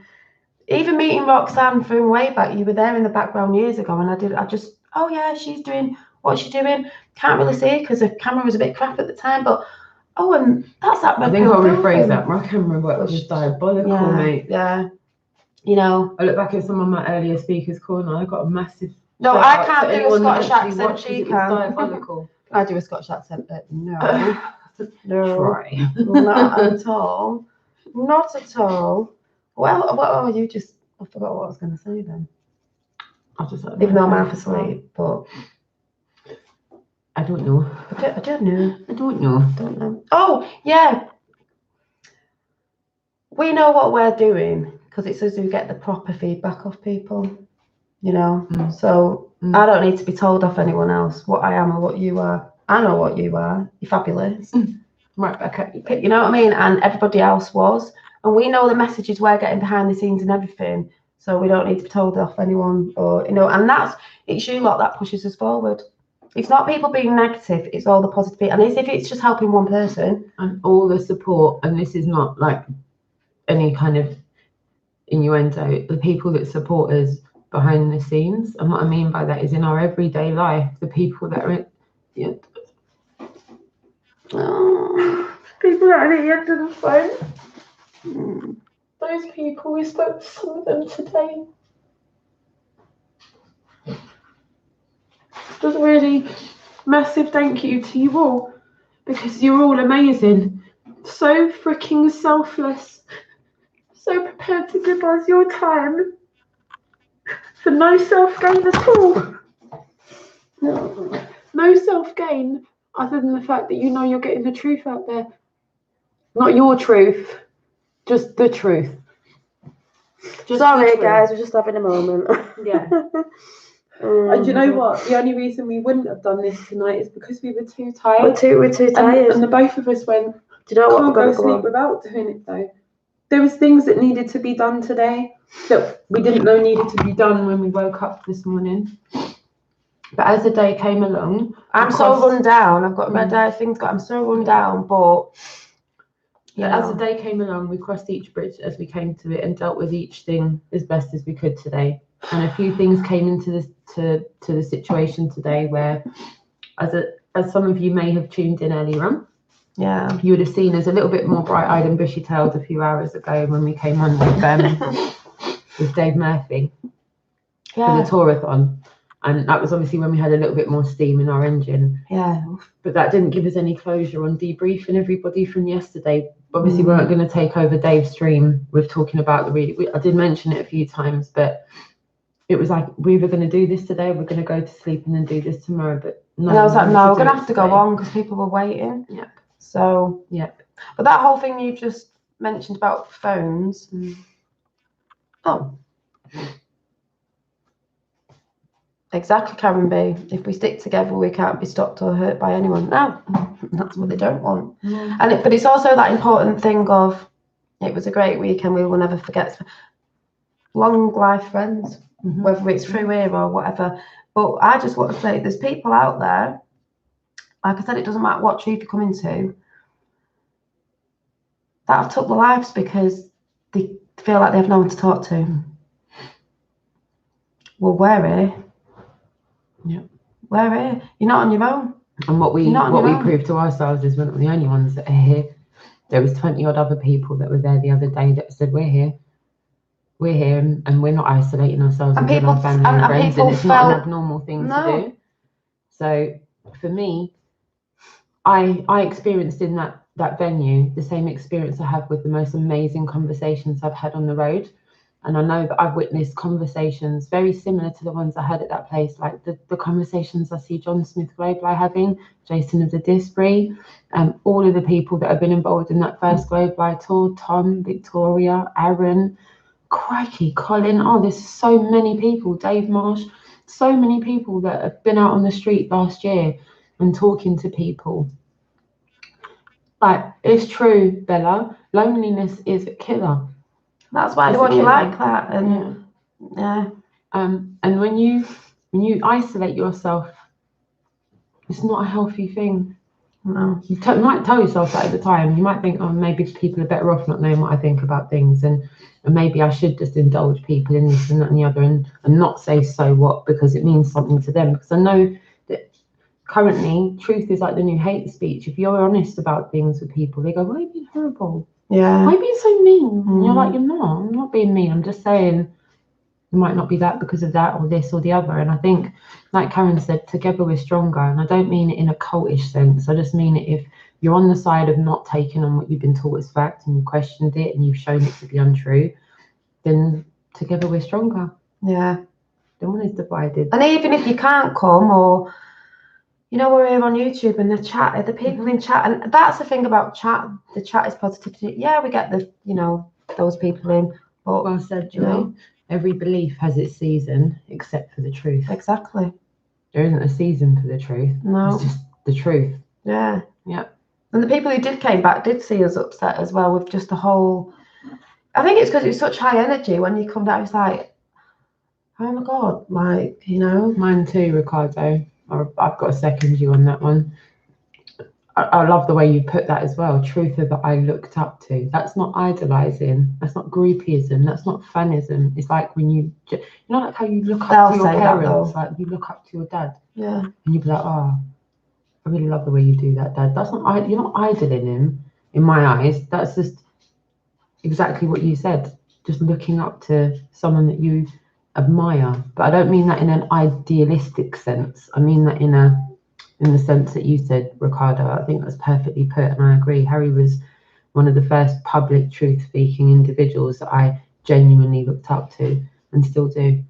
even meeting Roxanne from way back. You were there in the background years ago, and I just, oh yeah, she's doing, what's she doing? Can't really see because the camera was a bit crap at the time, but and that's that. I think I'll rephrase that. My camera work was diabolical, mate. Yeah. You know, I look back at some of my earlier speakers call and I got a massive. No, I can't do a Scottish accent. She can. Diabolical. I do a Scottish accent, but no, Try. not at all. Not at all. Well, you just. I forgot what I was going to say then. Even though I'm half asleep, but I don't know. I don't know. I don't know. Don't know. Oh yeah. We know what we're doing because it says we get the proper feedback off people. You know, so I don't need to be told off anyone else what I am or what you are. I know what you are. You're fabulous. Right, okay. You know what I mean? And everybody else was. And we know the messages we're getting behind the scenes and everything. So we don't need to be told off anyone or, you know, and it's you lot that pushes us forward. It's not people being negative, it's all the positive. And if it's just helping one person. And all the support, and this is not like any kind of innuendo, the people that support us behind the scenes. And what I mean by that is in our everyday life, the people that are in, people that are at the end of the phone. Those people, we spoke to some of them today. Just really massive thank you to you all because you're all amazing. So freaking selfless. So prepared to give us your time for no self-gain at all. No self-gain other than the fact that you know you're getting the truth out there. Not your truth, just the truth. Sorry guys, we're just having a moment. Yeah. And you know what? The only reason we wouldn't have done this tonight is because we were too tired. We're too tired. And the both of us went, do you know what? Can't go to sleep without doing it though. There was things that needed to be done today that we didn't know needed to be done when we woke up this morning. But as the day came along, I'm so run down. I've got red eye things. I'm so run down, but as the day came along, we crossed each bridge as we came to it and dealt with each thing as best as we could today. And a few things came into this to the situation today where, as some of you may have tuned in earlier on, you would have seen us a little bit more bright-eyed and bushy-tailed a few hours ago when we came on with Dave Murphy for the Tourathon. And that was obviously when we had a little bit more steam in our engine. Yeah. But that didn't give us any closure on debriefing everybody from yesterday. Obviously, we weren't going to take over Dave's stream with talking about I did mention it a few times, but it was like, we were going to do this today, we're going to go to sleep and then do this tomorrow. But no, and I was like, no, we're going to have to go on because people were waiting. Yep. So, Yep. But that whole thing you just mentioned about phones. Oh. Exactly, Karen B. If we stick together, we can't be stopped or hurt by anyone. No, that's what they don't want. But it's also that important thing of, it was a great weekend, we will never forget. Long life friends, whether it's through here or whatever. But I just want to say, there's people out there, like I said, it doesn't matter what truth you come into, that have took their lives because they feel like they have no one to talk to. Well, we're here. Yeah, we're here. You're not on your own. And what we proved to ourselves is we're not the only ones that are here. There was 20 odd other people that were there the other day that said, we're here, and we're not isolating ourselves within our family and friends, and it's not an abnormal thing to do. So for me, I experienced in that venue the same experience I have with the most amazing conversations I've had on the road. And I know that I've witnessed conversations very similar to the ones I had at that place, like the conversations I see John Smith Globely having, Jason of the Disbury, all of the people that have been involved in that first Globely tour, Tom, Victoria, Aaron, crikey, Colin. Oh, there's so many people, Dave Marsh, so many people that have been out on the street last year and talking to people. Like, it's true, Bella, loneliness is a killer. That's why they want you like that. And and when you isolate yourself, it's not a healthy thing. No. You might tell yourself that at the time. You might think, oh, maybe people are better off not knowing what I think about things, and maybe I should just indulge people in this and that and the other, and not say so what, because it means something to them. Because I know that currently truth is like the new hate speech. If you're honest about things with people, they go, why are you being horrible? Yeah. Why are you being so mean? And you're like, I'm not being mean. I'm just saying it might not be that because of that or this or the other. And I think, like Karen said, together we're stronger. And I don't mean it in a cultish sense. I just mean it if you're on the side of not taking on what you've been taught as fact and you questioned it and you've shown it to be untrue, then together we're stronger. Yeah. No one is divided. And even if you can't come, or we're here on YouTube and the people in chat, and that's the thing about chat. The chat is positivity. Yeah, we get those people in. But well said, Joy. Every belief has its season, except for the truth. Exactly. There isn't a season for the truth. No. It's just the truth. Yeah. Yeah. And the people who came back did see us upset as well with just the whole. I think it's because it was such high energy when you come back. It's like, oh my God, Mine too, Ricardo. I've got to second you on that one. I love the way you put that as well. Truth that I looked up to. That's not idolizing. That's not groupieism. That's not fanism. It's like when like how you look up to your parents. Like you look up to your dad. Yeah. And you'd be like, oh, I really love the way you do that, Dad. That's not. You're not idling him. In my eyes, that's just exactly what you said. Just looking up to someone that you admire. But I don't mean that in an idealistic sense. I mean that in the sense that you said, Ricardo. I think that's perfectly put, and I agree. Harry was one of the first public truth-speaking individuals that I genuinely looked up to and still do.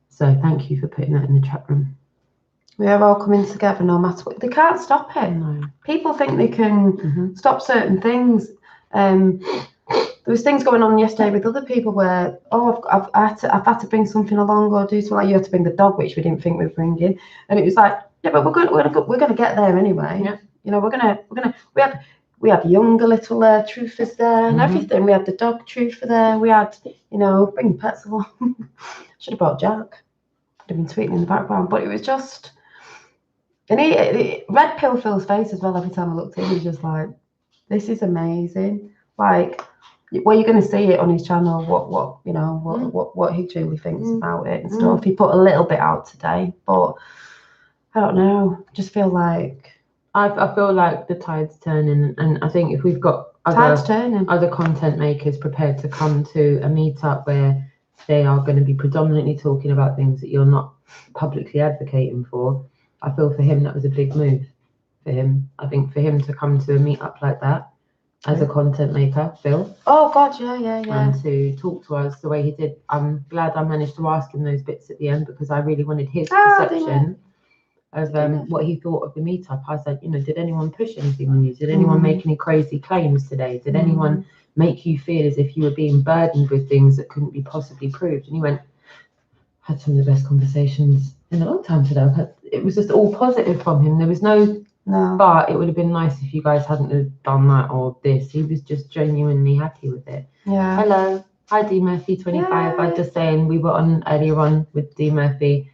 So thank you for putting that in the chat room. We are all coming together no matter what. They can't stop it. No. People think they can stop certain things. There was things going on yesterday with other people where, I've had to bring something along or do something. Like you had to bring the dog, which we didn't think we were bringing, and it was like, yeah, but we're going to get there anyway. Yeah. We had younger little truthers there and everything. We had the dog truther there. We had bring pets along. Should have brought Jack. I'd have been tweeting in the background, but it was just. And he red pill Phil's face as well. Every time I looked at him, he was just like, "This is amazing." Like, well, you're going to see it on his channel. What he truly thinks about it and stuff. He put a little bit out today, but I don't know. I just feel like I feel like the tide's turning, and I think if we've got other content makers prepared to come to a meetup where they are going to be predominantly talking about things that you're not publicly advocating for. I feel for him that was a big move for him. I think for him to come to a meetup like that as a content maker, Phil, Oh God, yeah. and to talk to us the way he did, I'm glad I managed to ask him those bits at the end because I really wanted his perception of what he thought of the meetup. I said, you know, did anyone push anything on you? Did anyone make any crazy claims today? Did anyone make you feel as if you were being burdened with things that couldn't be possibly proved? And he went, had some of the best conversations in a long time today. It was just all positive from him. There was no, but it would have been nice if you guys hadn't have done that or this. He was just genuinely happy with it. Yeah. Hello. Hi, D Murphy 25. I'm just saying we were on earlier on with D Murphy.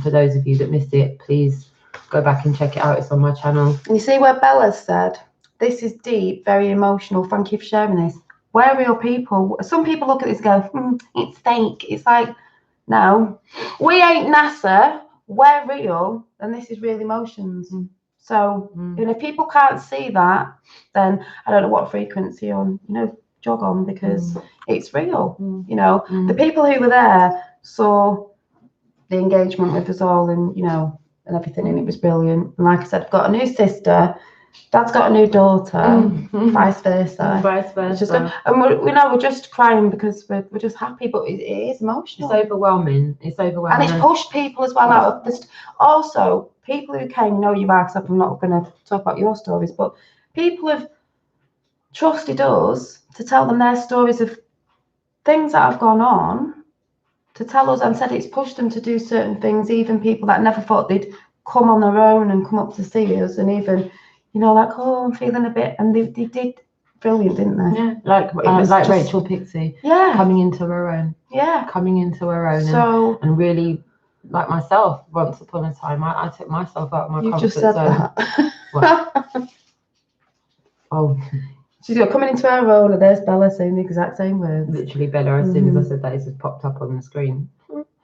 For those of you that missed it, please go back and check it out. It's on my channel. And you see where Bella said, this is deep, very emotional. Thank you for sharing this. We're real people. Some people look at this and go, it's fake. It's like, no, we ain't NASA. We're real. And this is real emotions. So, and if people can't see that, then I don't know what frequency on, jog on, because it's real. The people who were there saw the engagement with us all and, and everything, and it was brilliant. And like I said, I've got a new sister, Dad's got a new daughter, vice versa. It's just, and we're just crying because we're just happy, but it is emotional. It's overwhelming. And it's pushed people as well out of this. Also, people who came, you are, because I'm not going to talk about your stories, but people have trusted us to tell them their stories of things that have gone on, to tell us, and said it's pushed them to do certain things, even people that never thought they'd come on their own and come up to see us, and even, like, I'm feeling a bit, and they did brilliant, didn't they? Yeah, like Rachel Pixie. Yeah. Coming into her own. Yeah. Coming into her own. So, and really, like myself, once upon a time, I took myself out of my comfort just said zone. That. What? Oh. She's got coming into her own, and there's Bella saying the exact same words. Literally, Bella, as soon as I said that, it's just popped up on the screen.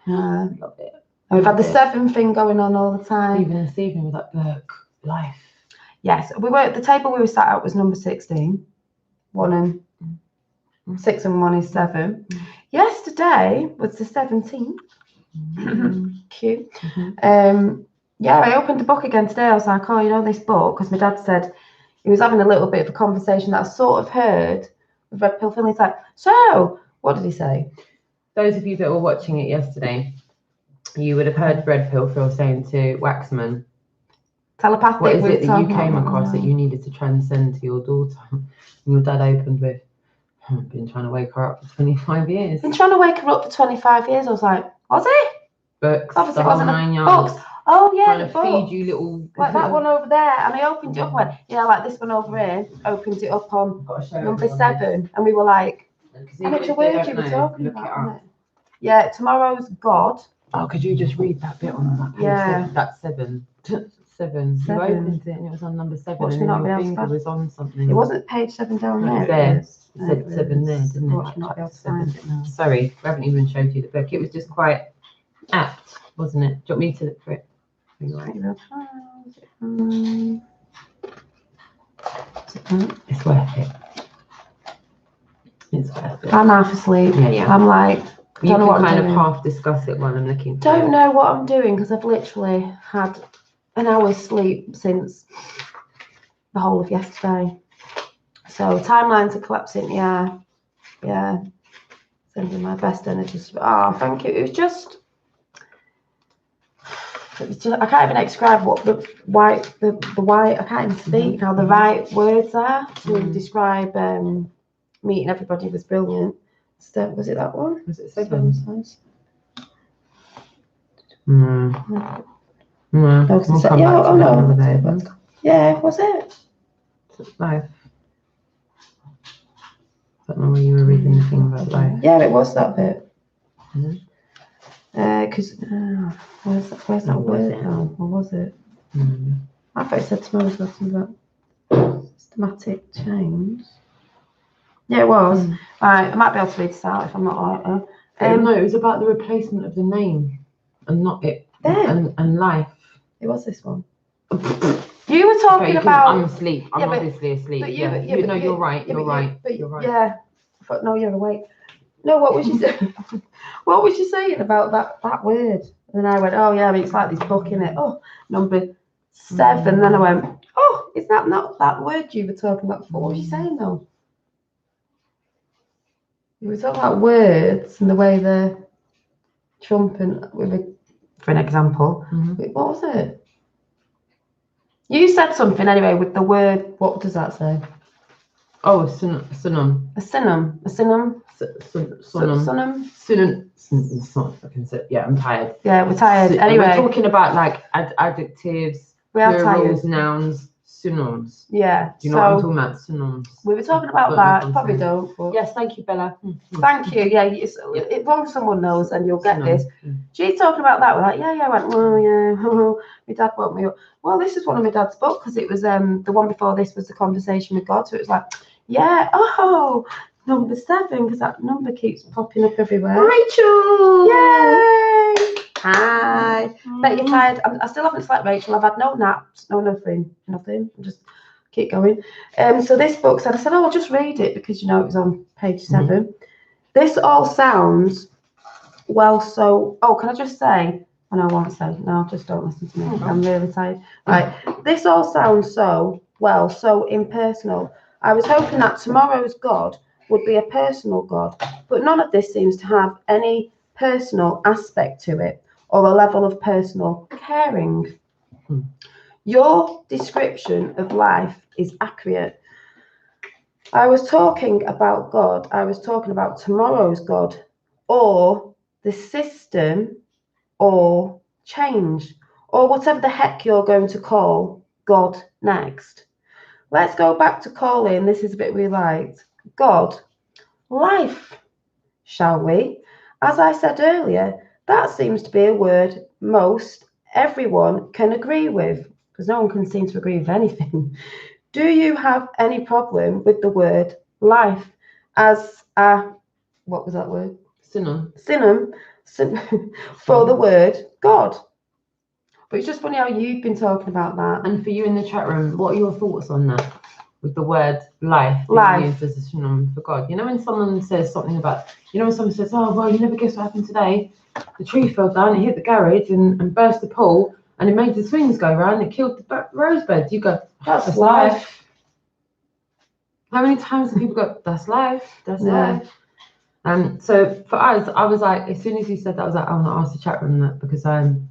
Yeah. Love it. And we've had the 7 thing going on all the time. Even this evening with that book, Life. Yes, the table we were sat at was number 16. 1 and 6 and 1 is 7. Yesterday was the 17th. Cute. I opened the book again today. I was like, this book, because my dad said he was having a little bit of a conversation that I sort of heard with Red Pill Phil. He's like, so what did he say? Those of you that were watching it yesterday, you would have heard Red Pill Phil saying to Waxman, telepathic. What is it that you came across that you needed to transcend to your daughter? And your dad opened with, I've been trying to wake her up for 25 years. Been trying to wake her up for 25 years. I was like, was it? Books, obviously the whole 9 yards. Books. Oh yeah, trying the to book. feed you little. Like that one over there, and I opened it up. Went, like this one over here. Opened it up on number 7, and we were like, how much a word you were talking about? Yeah, tomorrow's God. Oh, could you just read that bit on that page? Yeah. That's 7. 7. You opened it and it was on number 7, Watch and me then not be your able to finger find was on something. It wasn't page 7 down there. It was there. It It said 7 there, didn't it? Watch me not be able to find it now. Sorry, we haven't even showed you the book. It was just quite apt, wasn't it? Do you want me to look for it? Right. It's worth it. It's worth it. I'm half asleep. Yeah. I'm like, You don't know what can I'm kind of doing. half discuss it while I'm looking for Don't it. know what I'm doing because I've literally had an hour's sleep since the whole of yesterday. So timelines are collapsing. Yeah. Sending my best energies. Oh, thank you. It was just I can't even describe what the white I can't even speak now. The right words are to describe meeting everybody was brilliant. Was it that one? Was it 7? No. No. We'll come back to that another day. Yeah, was it? Life. I don't know where you were reading the thing about life. Yeah, it was that bit. Mm-hmm. Because where's that word now? Or was it? I thought it said tomorrow's something about systematic change. Yeah, it was. Right, I might be able to read this out if I'm not right. No, it was about the replacement of the name and not it. And life. It was this one. You were talking about. I'm asleep. I'm obviously asleep. No, you're right. You're right. Yeah. But no, you're awake. No, what was you saying? What was you saying about that word? And then I went, oh yeah, but it's like this book, innit? Oh, number 7. Then I went, oh, is that not that word you were talking about before? What was you saying though? You were talking about words and the way they're trumping for an example. What was it? You said something anyway with the word. What does that say? Oh, synonym. A synonym. A synonym. Synonym. It's not fucking. Yeah, I'm tired. Yeah, we're tired. Anyway, we're talking about like adjectives, we are plurals, tired. nouns, synonyms. Yeah. Do you know what I'm talking about? Synonyms. We were talking about that. Probably don't. But yes, thank you, Bella. Thank you. Yeah, as long as someone knows, and you'll get this. She's talking about that. We're like, yeah. I went, well, yeah. My dad woke me up. Well, this is one of my dad's books because it was the one before this was the conversation with God. So it was like, yeah, oh, number 7 because that number keeps popping up everywhere. Rachel. Yay! Hi. Bet you're tired. I still haven't slept, Rachel. I've had no naps, no nothing. I just keep going. So this book said, I said, oh, I'll just read it because, you know, it was on page 7. This all sounds well, so, oh, can I just say, oh, no, I won't say, no, just don't listen to me. I'm really tired. Right, this all sounds so, well, so impersonal. I was hoping that tomorrow's God would be a personal God, but none of this seems to have any personal aspect to it or a level of personal caring. Your description of life is accurate. I was talking about God. I was talking about tomorrow's God or the system or change or whatever the heck you're going to call God next. Let's go back to calling, this is a bit we liked, God life, shall we? As I said earlier, that seems to be a word most everyone can agree with, because no one can seem to agree with anything. Do you have any problem with the word life as a, what was that word? Synonym for the word God? But it's just funny how you've been talking about that. And for you in the chat room, what are your thoughts on that? With the word life being used as a synonym for God. You know when someone says something about, you know when someone says, oh, well, you never guess what happened today? The tree fell down, it hit the garage and burst the pool, and it made the swings go round, it killed the rosebud. You go, that's life. How many times have people go, that's life, that's life? So for us, I was like, as soon as you said that, I was like, I want to ask the chat room that because I'm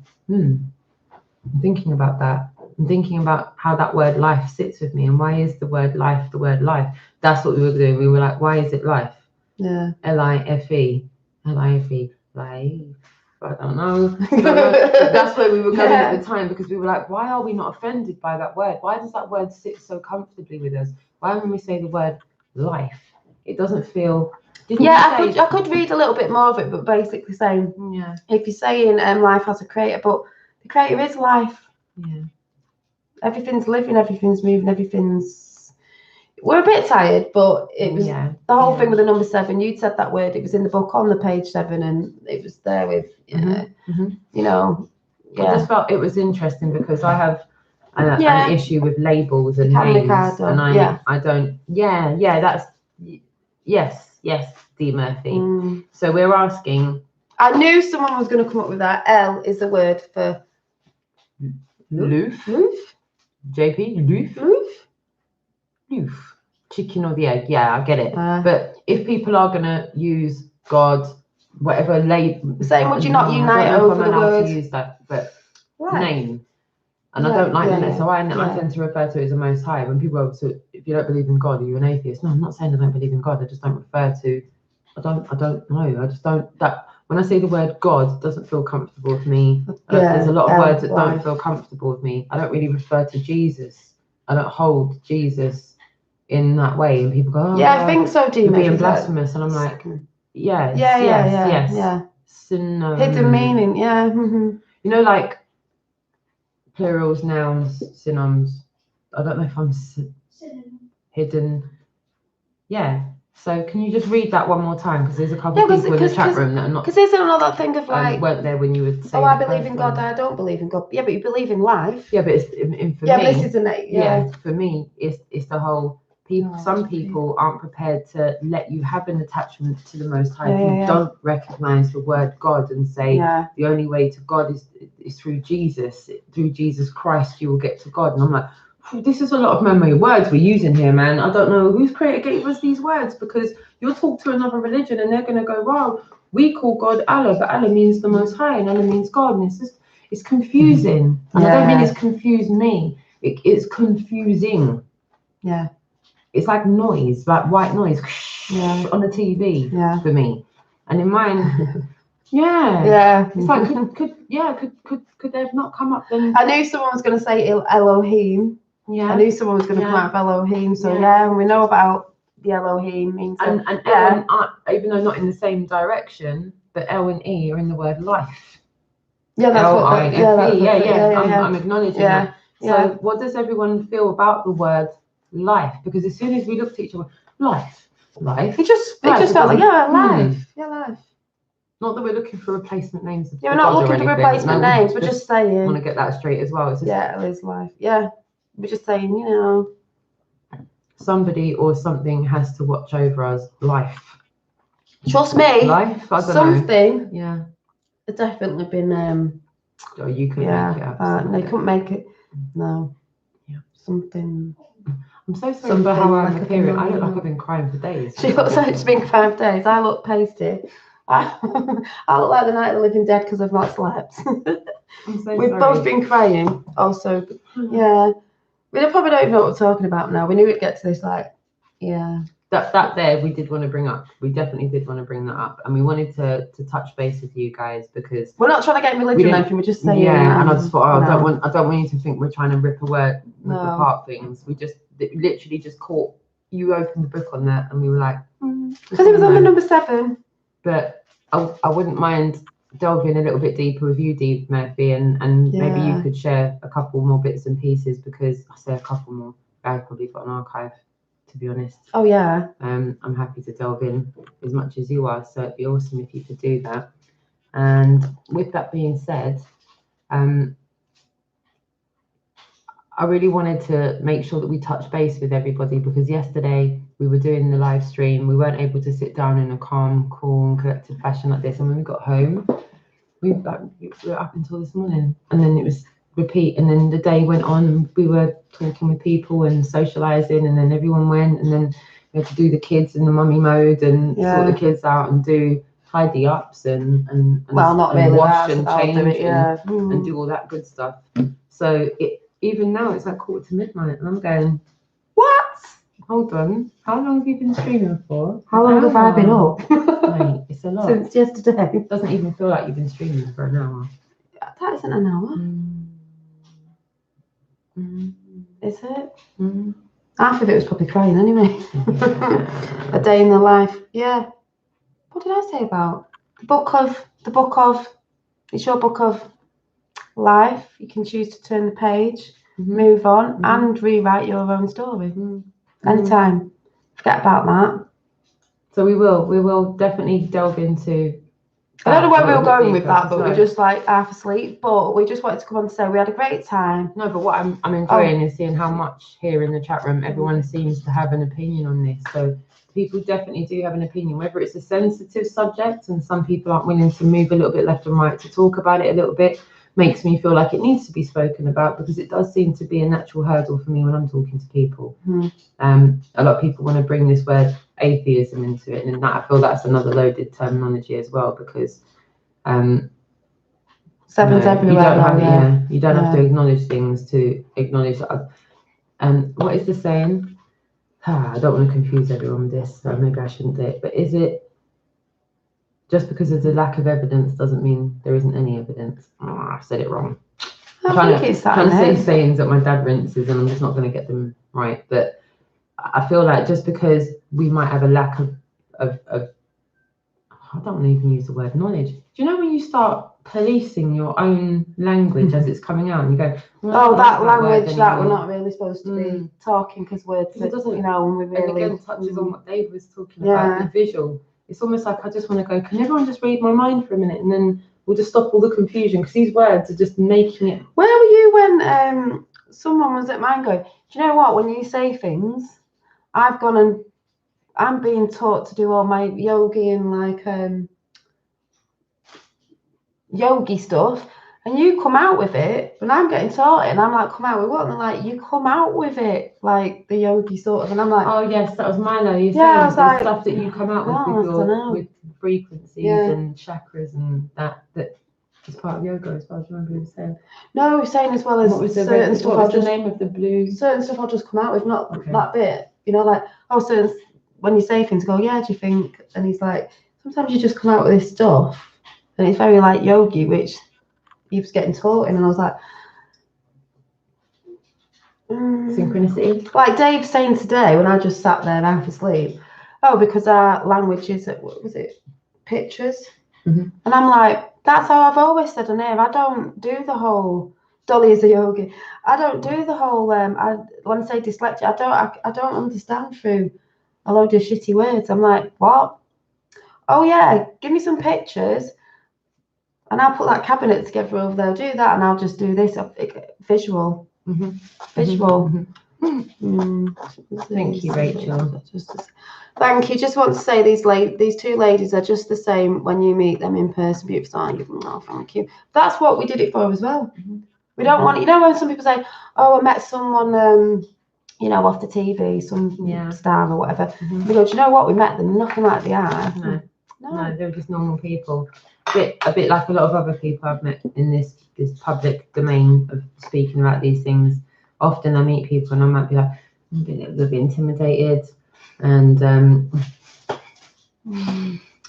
thinking about that. I'm thinking about how that word life sits with me and why is the word life the word life? That's what we were doing. We were like, why is it life? Yeah. L-I-F-E, life. I don't know. But that's where we were going at the time because we were like, why are we not offended by that word? Why does that word sit so comfortably with us? Why when we say the word life, it doesn't feel... I could read a little bit more of it, but basically saying, if you're saying life has a creator, but the creator is life. Yeah. Everything's living, everything's moving, we're a bit tired, but it was the whole thing with the number 7. You'd said that word, it was in the book on the page 7, and it was there with, you know, I just felt it was interesting because I have an issue with labels and names, and I don't, that's, yes, D. Murphy. So we're asking. I knew someone was going to come up with that. L is the word for loof. JP, loof. Chicken or the egg. Yeah, I get it. But if people are going to use God, whatever label. Saying, would you not unite over the word? To use that, but name. And I don't like that. So I tend to refer to it as the Most High. When people go, so if you don't believe in God, are you an atheist? No, I'm not saying I don't believe in God. I just don't refer to. I don't know. I just don't. That when I say the word God, it doesn't feel comfortable with me. There's a lot of words that don't feel comfortable with me. I don't really refer to Jesus. I don't hold Jesus in that way. And people go, oh, I think so. You're being blasphemous, and I'm like, yes. Hidden meaning, You know, like plurals, nouns, synonyms. I don't know if I'm hidden. Yeah. So can you just read that one more time? Because there's a couple of people in the chat room that are not. Because there's another thing of like. Weren't there when you were saying. Oh, I believe in God. I don't believe in God. Yeah, but you believe in life. Yeah, but it's for me. But this isn't it. Yeah. For me, it's the whole people, Oh, some that's deep. people aren't prepared to let you have an attachment to the Most High. Yeah, If you yeah. don't recognize the word God and say Yeah. the only way to God is through Jesus Christ, you will get to God. And I'm like, this is a lot of memory words we're using here, man. I don't know whose creator gave us these words, because you'll talk to another religion and they're going to go, wow, we call God Allah, but Allah means the Most High and Allah means God. And it's confusing. And I don't mean it's confused me. It's confusing. Yeah. It's like noise, like white noise Yeah. on the TV Yeah. for me. And in mine, yeah. Yeah. It's like, could they have not come up then? I knew someone was going to say Elohim. Yeah. I knew someone was going to come out of Elohim. So yeah, we know about the Elohim means. And L and I, even though not in the same direction, but L and E are in the word life. Yeah, that's what. I'm acknowledging that. So Yeah. what does everyone feel about the word life? Because as soon as we looked at each other, life. It just felt like life. Yeah, life. Not that we're looking for replacement names. Yeah, we're not looking for replacement names. We're just saying. I want to get that straight as well. It's just, it is life. Yeah, we're just saying, somebody or something has to watch over us. Life. Trust me. Life. I don't something. know. Yeah. It's definitely been. Oh, you couldn't make it up. They couldn't make it. No. Yeah. Something. I'm so sorry for how I'm like appearing. I look like I've been crying for days. She looks like it's been 5 days. I look pasty. I look like the night of the living dead because I've not slept. I'm so We've sorry. both been crying. Also, yeah. We probably don't even know what we're talking about now. We knew we'd get to this, That there we did want to bring up. We definitely did want to bring that up, and we wanted to touch base with you guys because we're not trying to get religion or anything. We're just saying. Yeah, and I just thought, I don't want you to think we're trying to rip apart things. We just literally just caught you opened the book on that, and we were like, because it was on the number 7. But I wouldn't mind delving a little bit deeper with you, Dee Murphy, and maybe you could share a couple more bits and pieces, because I say a couple more. I've probably got an archive, to be honest. Oh yeah. I'm happy to delve in as much as you are, so it'd be awesome if you could do that. And with that being said, I really wanted to make sure that we touch base with everybody, because yesterday we were doing the live stream. We weren't able to sit down in a calm, cool, and collected fashion like this. And when we got home, we were up until this morning, and then it was repeat. And then the day went on, and we were talking with people and socializing, and then everyone went, and then we had to do the kids in the mummy mode and sort the kids out and do tidy ups and not really wash and change and do all that good stuff. So even now it's like midnight, and I'm going, what? Hold on, how long have you been streaming for? How long have I been up? Mate, it's a lot. Since yesterday. It doesn't even feel like you've been streaming for an hour. That isn't an hour. Is it? Half of it was probably crying anyway. Yeah. A day in the life. Yeah. What did I say about the book of? It's your book of life. You can choose to turn the page, move on, and rewrite your own story. Anytime. Forget about that. So we will definitely delve into. I don't know where we were going with that, but we're just like half asleep. But we just wanted to come on and say we had a great time. No, but what I'm enjoying is seeing how much here in the chat room everyone seems to have an opinion on this. So people definitely do have an opinion, whether it's a sensitive subject and some people aren't willing to move a little bit left and right to talk about it a little bit. Makes me feel like it needs to be spoken about, because it does seem to be a natural hurdle for me when I'm talking to people. A lot of people want to bring this word atheism into it, and that I feel that's another loaded terminology as well, because Seven's everywhere. You don't have to acknowledge things to acknowledge that. What is the saying? I don't want to confuse everyone with this, so maybe I shouldn't do it. But is it just because there's a lack of evidence doesn't mean there isn't any evidence? I've said it wrong. I'm trying to say sayings that my dad rinses, and I'm just not going to get them right. But I feel like just because we might have a lack of I don't want to even use the word knowledge. Do you know when you start policing your own language as it's coming out, and you go, that language that we're not really supposed to be talking, because words, when we really. And again, touches on what Dave was talking about, the visual. It's almost like I just want to go, can everyone just read my mind for a minute, and then we'll just stop all the confusion, because these words are just making it. Where were you when someone was at mine going, do you know what, when you say things, I've gone and I'm being taught to do all my yogi and like yogi stuff, and you come out with it, and I'm getting taught it, and I'm like, come out with what? And they're like, you come out with it, like the yogi sort of, and I'm like, Oh yes, that was Milo. You Yeah, I saying was the like, stuff that you come out oh, with I dunno. with frequencies Yeah. and chakras and that is part of yoga, as far as I remember you saying. no, we're saying as well as What was the certain stuff. what was the name of the blue? Certain stuff I'll just come out with, not Okay. that bit. You know, like, oh, certain when you say things, go, yeah, do you think? And he's like, sometimes you just come out with this stuff, and it's very like yogi, which he was getting taught in, and I was like, Synchronicity. Like Dave saying today when I just sat there half asleep, oh, because our language is, what was it, pictures? Mhm. And I'm like, that's how I've always said on here. I don't do the whole, Dolly is a yogi. I don't do the whole, when I say dyslexia, I don't understand through a load of shitty words. I'm like, what? Oh yeah, give me some pictures. And I'll put that cabinet together over there, do that, and I'll just do this, visual. Mhm. Visual. Mhm. Thank you, Rachel. Thank you. Just want to say these two ladies are just the same when you meet them in person. Beautiful, aren't you? Oh, thank you. That's what we did it for as well. We don't want, you know, when some people say, "Oh, I met someone, you know, off the TV, some star or whatever." We go, "Do you know what? We met them. Nothing like they are." No, they were just normal people. A bit like a lot of other people I've met in this public domain of speaking about these things. Often I meet people and I might be like, I'm a little bit intimidated, and a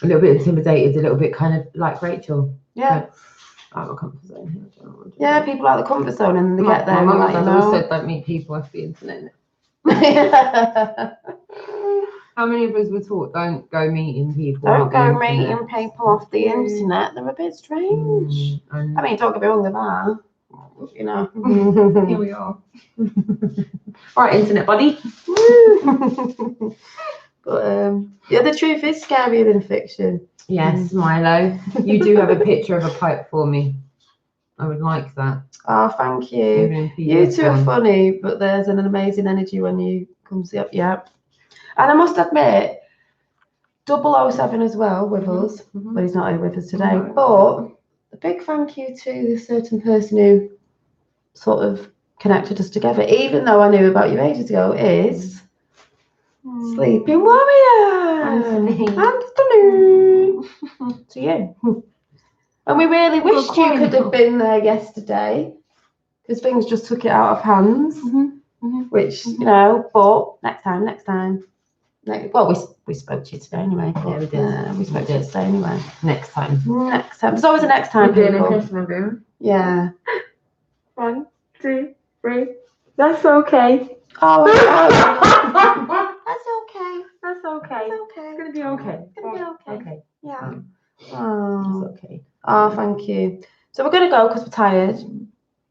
little bit intimidated, a little bit kind of like Rachel. Yeah. Out of a comfort zone here. I don't know what to Yeah, do. people out of the comfort zone and they get there. My mum like, and you dad always know. said don't meet people off the internet. Yeah. How many of us were taught don't go meeting people? Don't off the go internet? meeting people off the internet. They're a bit strange. And I mean, don't get me wrong, they are. You know. here we are. All right, internet buddy. But yeah, the truth is scarier than fiction. Yes, Milo. You do have a picture of a pipe for me. I would like that. Oh, thank you. Even in You PDF two are form. funny, but there's an amazing energy when you come see up. Yeah. And I must admit, 007 as well with us, but he's not here with us today. No. But a big thank you to the certain person who sort of connected us together, even though I knew about you ages ago, is Sleeping Warrior. Anthony. To you. And we really wished you could have been there yesterday, because things just took it out of hands, which, you know, but next time. Well, we spoke to you today anyway. Yeah, we did. We spoke to you today anyway. Next time. There's always a next time, We're doing a people. Christmas room. Yeah. 1, 2, 3. That's okay. Oh, That's okay. That's okay. It's okay. It's gonna be okay. It's gonna be okay. Okay. Yeah. It's Oh. okay. Oh, thank you. So we're gonna go because we're tired,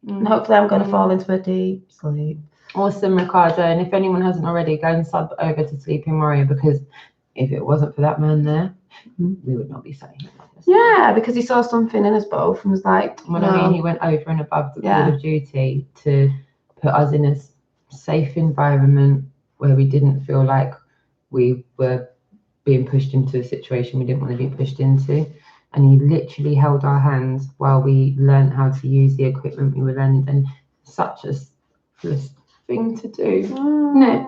and hopefully I'm gonna fall into a deep sleep. Awesome, Ricardo. And if anyone hasn't already, go and sub over to Sleeping Warrior, because if it wasn't for that man there, we would not be sat here. Yeah, because he saw something in us both and was like, Well, I mean, he went over and above the call of duty to put us in a safe environment where we didn't feel like we were being pushed into a situation we didn't want to be pushed into. And he literally held our hands while we learned how to use the equipment we were learning. And such a selfless thing to do, isn't it?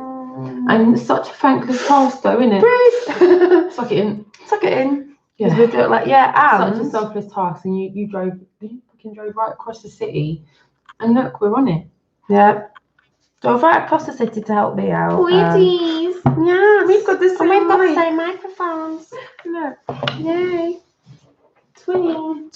And such a thankless task, though, isn't it? Suck it in. Suck it in. Yeah. We do it like, and such a selfless task, and you fucking drove right across the city, and look, we're on it. Yeah. Drove right across the city to help me out. Sweeties. Yeah, We've got the same we've got the mic. same microphones. Look. Yay. Twinning.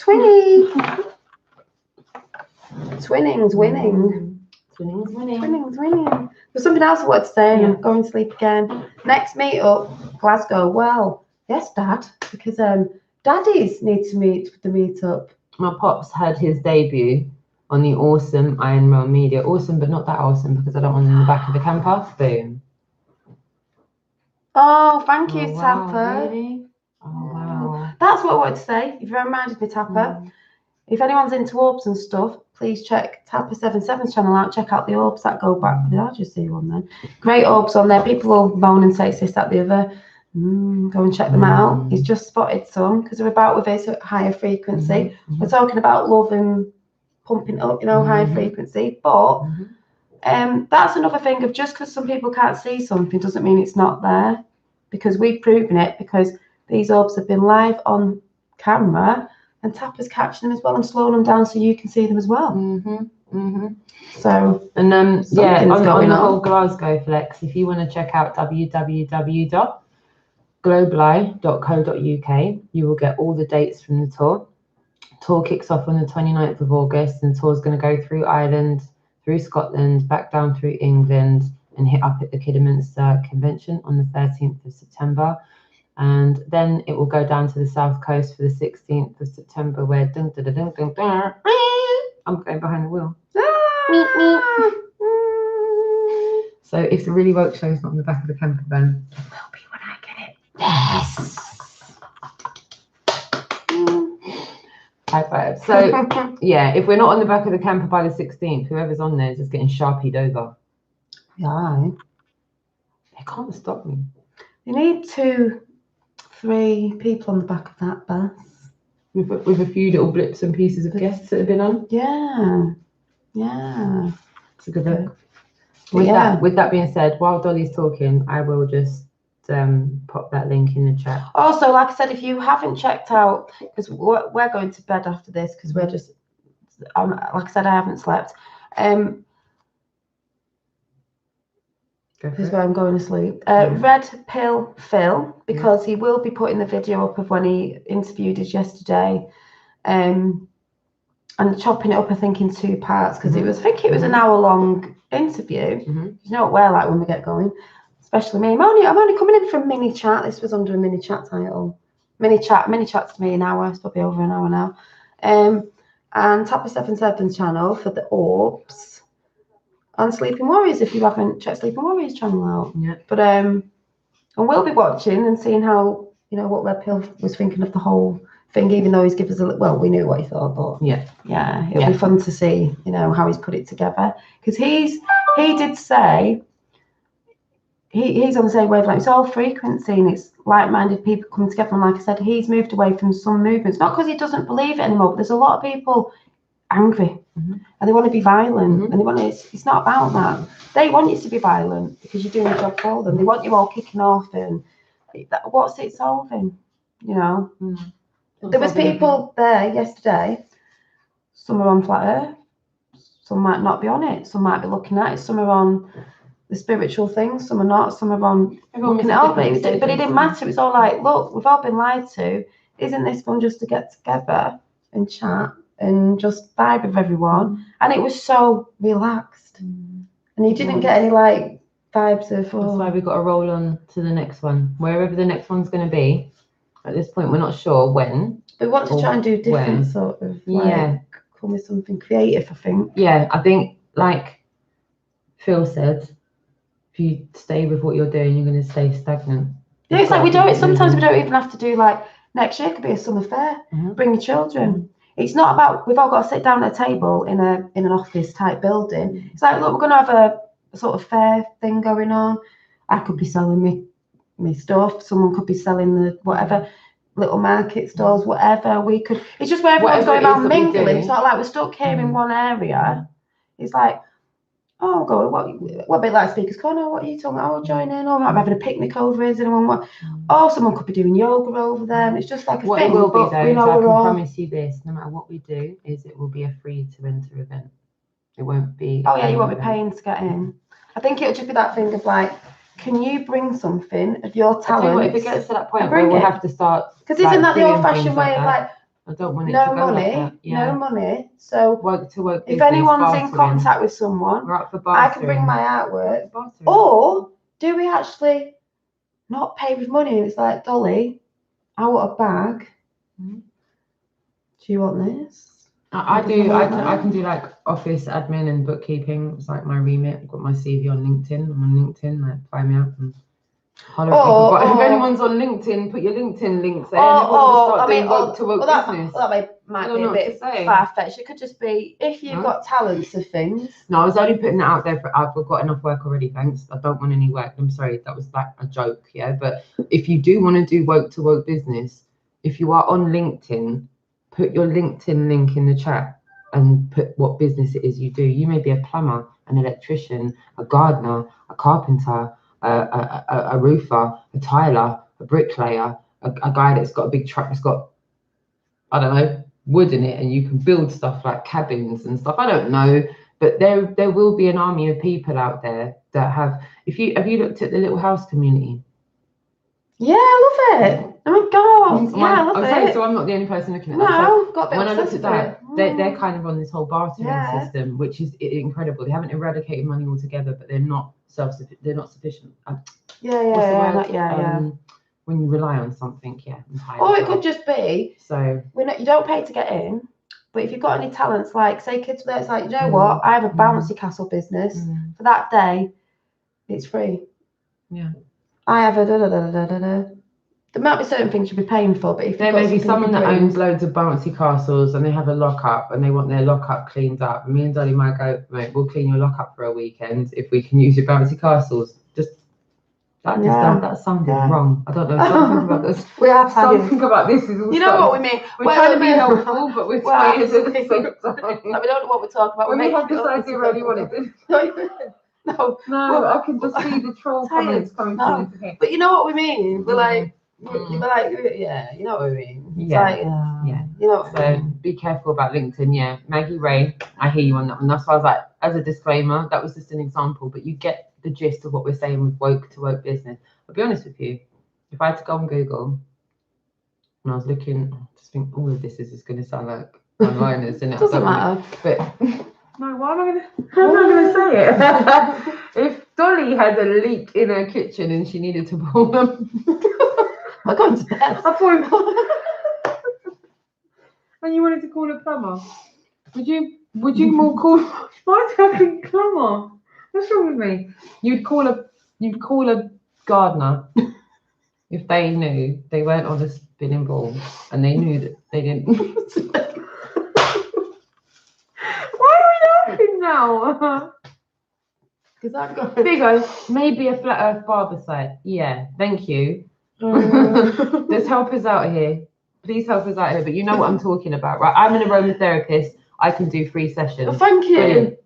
Twinning's winning. Twinning's winning. Twinning's winning. There's something else I wanted to say, and I'm going to sleep again. Next meet up, Glasgow. Well, yes, Dad, because daddies need to meet for the meet up. My pops had his debut on the awesome Iron Rail Media. Awesome, but not that awesome, because I don't want him in the back of the camper. Boom. Oh, thank you, Oh, Tapper. wow, really? Oh, wow. That's what I wanted to say. You've reminded me, Tapper. If anyone's into orbs and stuff, please check Tapper77's channel out. Check out the orbs that go back. Did I just see one then? Great orbs on there. People will moan and say it's this, that, the other. Go and check them out. He's just spotted some because they're about with his higher frequency. We're talking about love and pumping up, you know, higher frequency. But that's another thing of just because some people can't see something doesn't mean it's not there, because we've proven it, because these orbs have been live on camera and Tapper's catching them as well and slowing them down so you can see them as well. So, and on the whole Glasgow flex, if you want to check out www.globali.co.uk, you will get all the dates from the tour. Tour kicks off on the 29th of August, and the tour is going to go through Ireland, through Scotland, back down through England, and hit up at the Kidderminster Convention on the 13th of September. And then it will go down to the south coast for the 16th of September, where I'm going behind the wheel. So if the Really Woke show is not on the back of the camper van, it will be when I get it. Yes. High five. So yeah, if we're not on the back of the camper by the 16th, whoever's on there is just getting sharpied over. Yeah. They can't stop me. You need 2-3 people on the back of that bus. With a few little blips and pieces of guests that have been on. Yeah. It's a good look. With that being said, while Dolly's talking, I will just pop that link in the chat. Also, like I said, if you haven't checked out, because we're going to bed after this, because we're just, like I said, I haven't slept. This is where I'm going to sleep. Red Pill Phil, because he will be putting the video up of when he interviewed us yesterday, and chopping it up, I think, in 2 parts, because I think it was an hour-long interview. You know what we're like when we get going, especially me. I'm only coming in from mini chat. This was under a mini chat title. Mini chat's to me an hour. It's probably over an hour now. And Tapper77's channel for the orbs. And Sleeping Warriors, if you haven't checked Sleeping Warriors channel out. But and we'll be watching and seeing how, you know, what Red Pill was thinking of the whole thing, even though he's given us we knew what he thought, but it'll be fun to see, you know, how he's put it together, because he did say he's on the same wavelength. It's all frequency and it's like-minded people coming together, and like I said, he's moved away from some movements, not because he doesn't believe it anymore, but there's a lot of people angry and they want to be violent, and they want to, it's not about that. They want you to be violent because you're doing the job for them. They want you all kicking off, and what's it solving, you know? There was people there yesterday, some are on flat earth, some might not be on it, some might be looking at it, some are on the spiritual things, some are not, some are on looking at it, but it didn't matter. It was all like, look, we've all been lied to. Isn't this fun just to get together and chat and just vibe with everyone? And it was so relaxed, and you didn't get any like vibes of. That's why we got to roll on to the next one, wherever the next one's going to be. At this point, we're not sure when. We want to try and do different sort of come with something creative, I think. Yeah, I think like Phil said, if you stay with what you're doing, you're going to stay stagnant. Yeah, it's like we don't even have to do like next year could be a summer fair. Bring your children. It's not about we've all got to sit down at a table in an office type building. It's like, look, we're going to have a sort of fair thing going on. I could be selling me stuff. Someone could be selling the whatever, little market stalls, whatever. We could. It's just where everyone's going around mingling. It's not like we're stuck here in one area. It's like, oh, go what bit like Speakers Corner? What are you talking about? Oh, join in. Or I'm having a picnic over. Is anyone what? Oh, someone could be doing yoga over there. And it's just like a what thing. It will be though. I can promise you this: no matter what we do, it will be a free to enter event. It won't be. Oh yeah, you won't be paying to get in. I think it'll just be that thing of like, can you bring something of your talent? If it gets to that point where we'll have to start, because isn't that the old-fashioned way of like, I don't want it no to go money, like that. Yeah. no money. So if if anyone's in contact with someone, I can bring my artwork. Or do we actually not pay with money? It's like, Dolly, I want a bag. Do you want this? I can do like office admin and bookkeeping. It's like my remit. I've got my CV on LinkedIn. I'm on LinkedIn. Like, fly me up and If anyone's on LinkedIn, put your LinkedIn links there. And everyone just start doing woke to woke business. That might be a bit far-fetched. It could just be if you've got talents of things. No, I was only putting that out there. I've got enough work already, thanks. I don't want any work. I'm sorry, that was like a joke, yeah. But if you do want to do woke to woke business, if you are on LinkedIn, put your LinkedIn link in the chat and put what business it is you do. You may be a plumber, an electrician, a gardener, a carpenter, a roofer, a tiler, a bricklayer, a guy that's got a big truck that's got, I don't know, wood in it, and you can build stuff like cabins and stuff. I don't know, but there will be an army of people out there that have. Have you looked at the Little House community? Yeah, I love it. Oh my god, yeah, I love it. So I'm not the only person looking at that. No, got a bit when I looked at that, they're kind of on this whole bartering system, which is incredible. They haven't eradicated money altogether, but they're not sufficient. When you rely on something, Or it could just be so you don't pay to get in, but if you've got any talents, like say kids where it's like, you know what, I have a bouncy castle business for that day, it's free. Yeah. I have a There might be certain things you'll be paying for, but if there may be someone that owns loads of bouncy castles and they have a lockup and they want their lockup cleaned up. Me and Dolly might go, mate, we'll clean your lockup for a weekend if we can use your bouncy castles. That sounded wrong. I don't know. Something about this. We have something about this is. You know what we mean. We're trying to be helpful, but we're trying to. We don't know what we're talking about. When we have this idea, really want it. No, I can just see the troll comments coming through. But you know what we mean. We're like, you know what we mean. It's you know. So be careful about LinkedIn. Yeah, Maggie Ray, I hear you on that one. That's why I was like, as a disclaimer, that was just an example, but you get the gist of what we're saying with woke to woke business. I'll be honest with you, if I had to go on Google and I was looking, I just think all of this is just going to sound like one-liners, and it doesn't matter. But no, why am I going to say it? If Dolly had a leak in her kitchen and she needed to pull them, I got to bed. And you wanted to call a plumber, would you more call? Why do I think plumber? What's wrong with me? You'd call a gardener if they knew they weren't on a spinning ball and they knew that they didn't. Why are we laughing now? Because I've got Bigo, maybe a flat earth barber site. Yeah, thank you. There's helpers out here. Please help us out here. But you know what I'm talking about, right? I'm an aromatherapist. I can do 3 sessions. Well, thank you. Brilliant.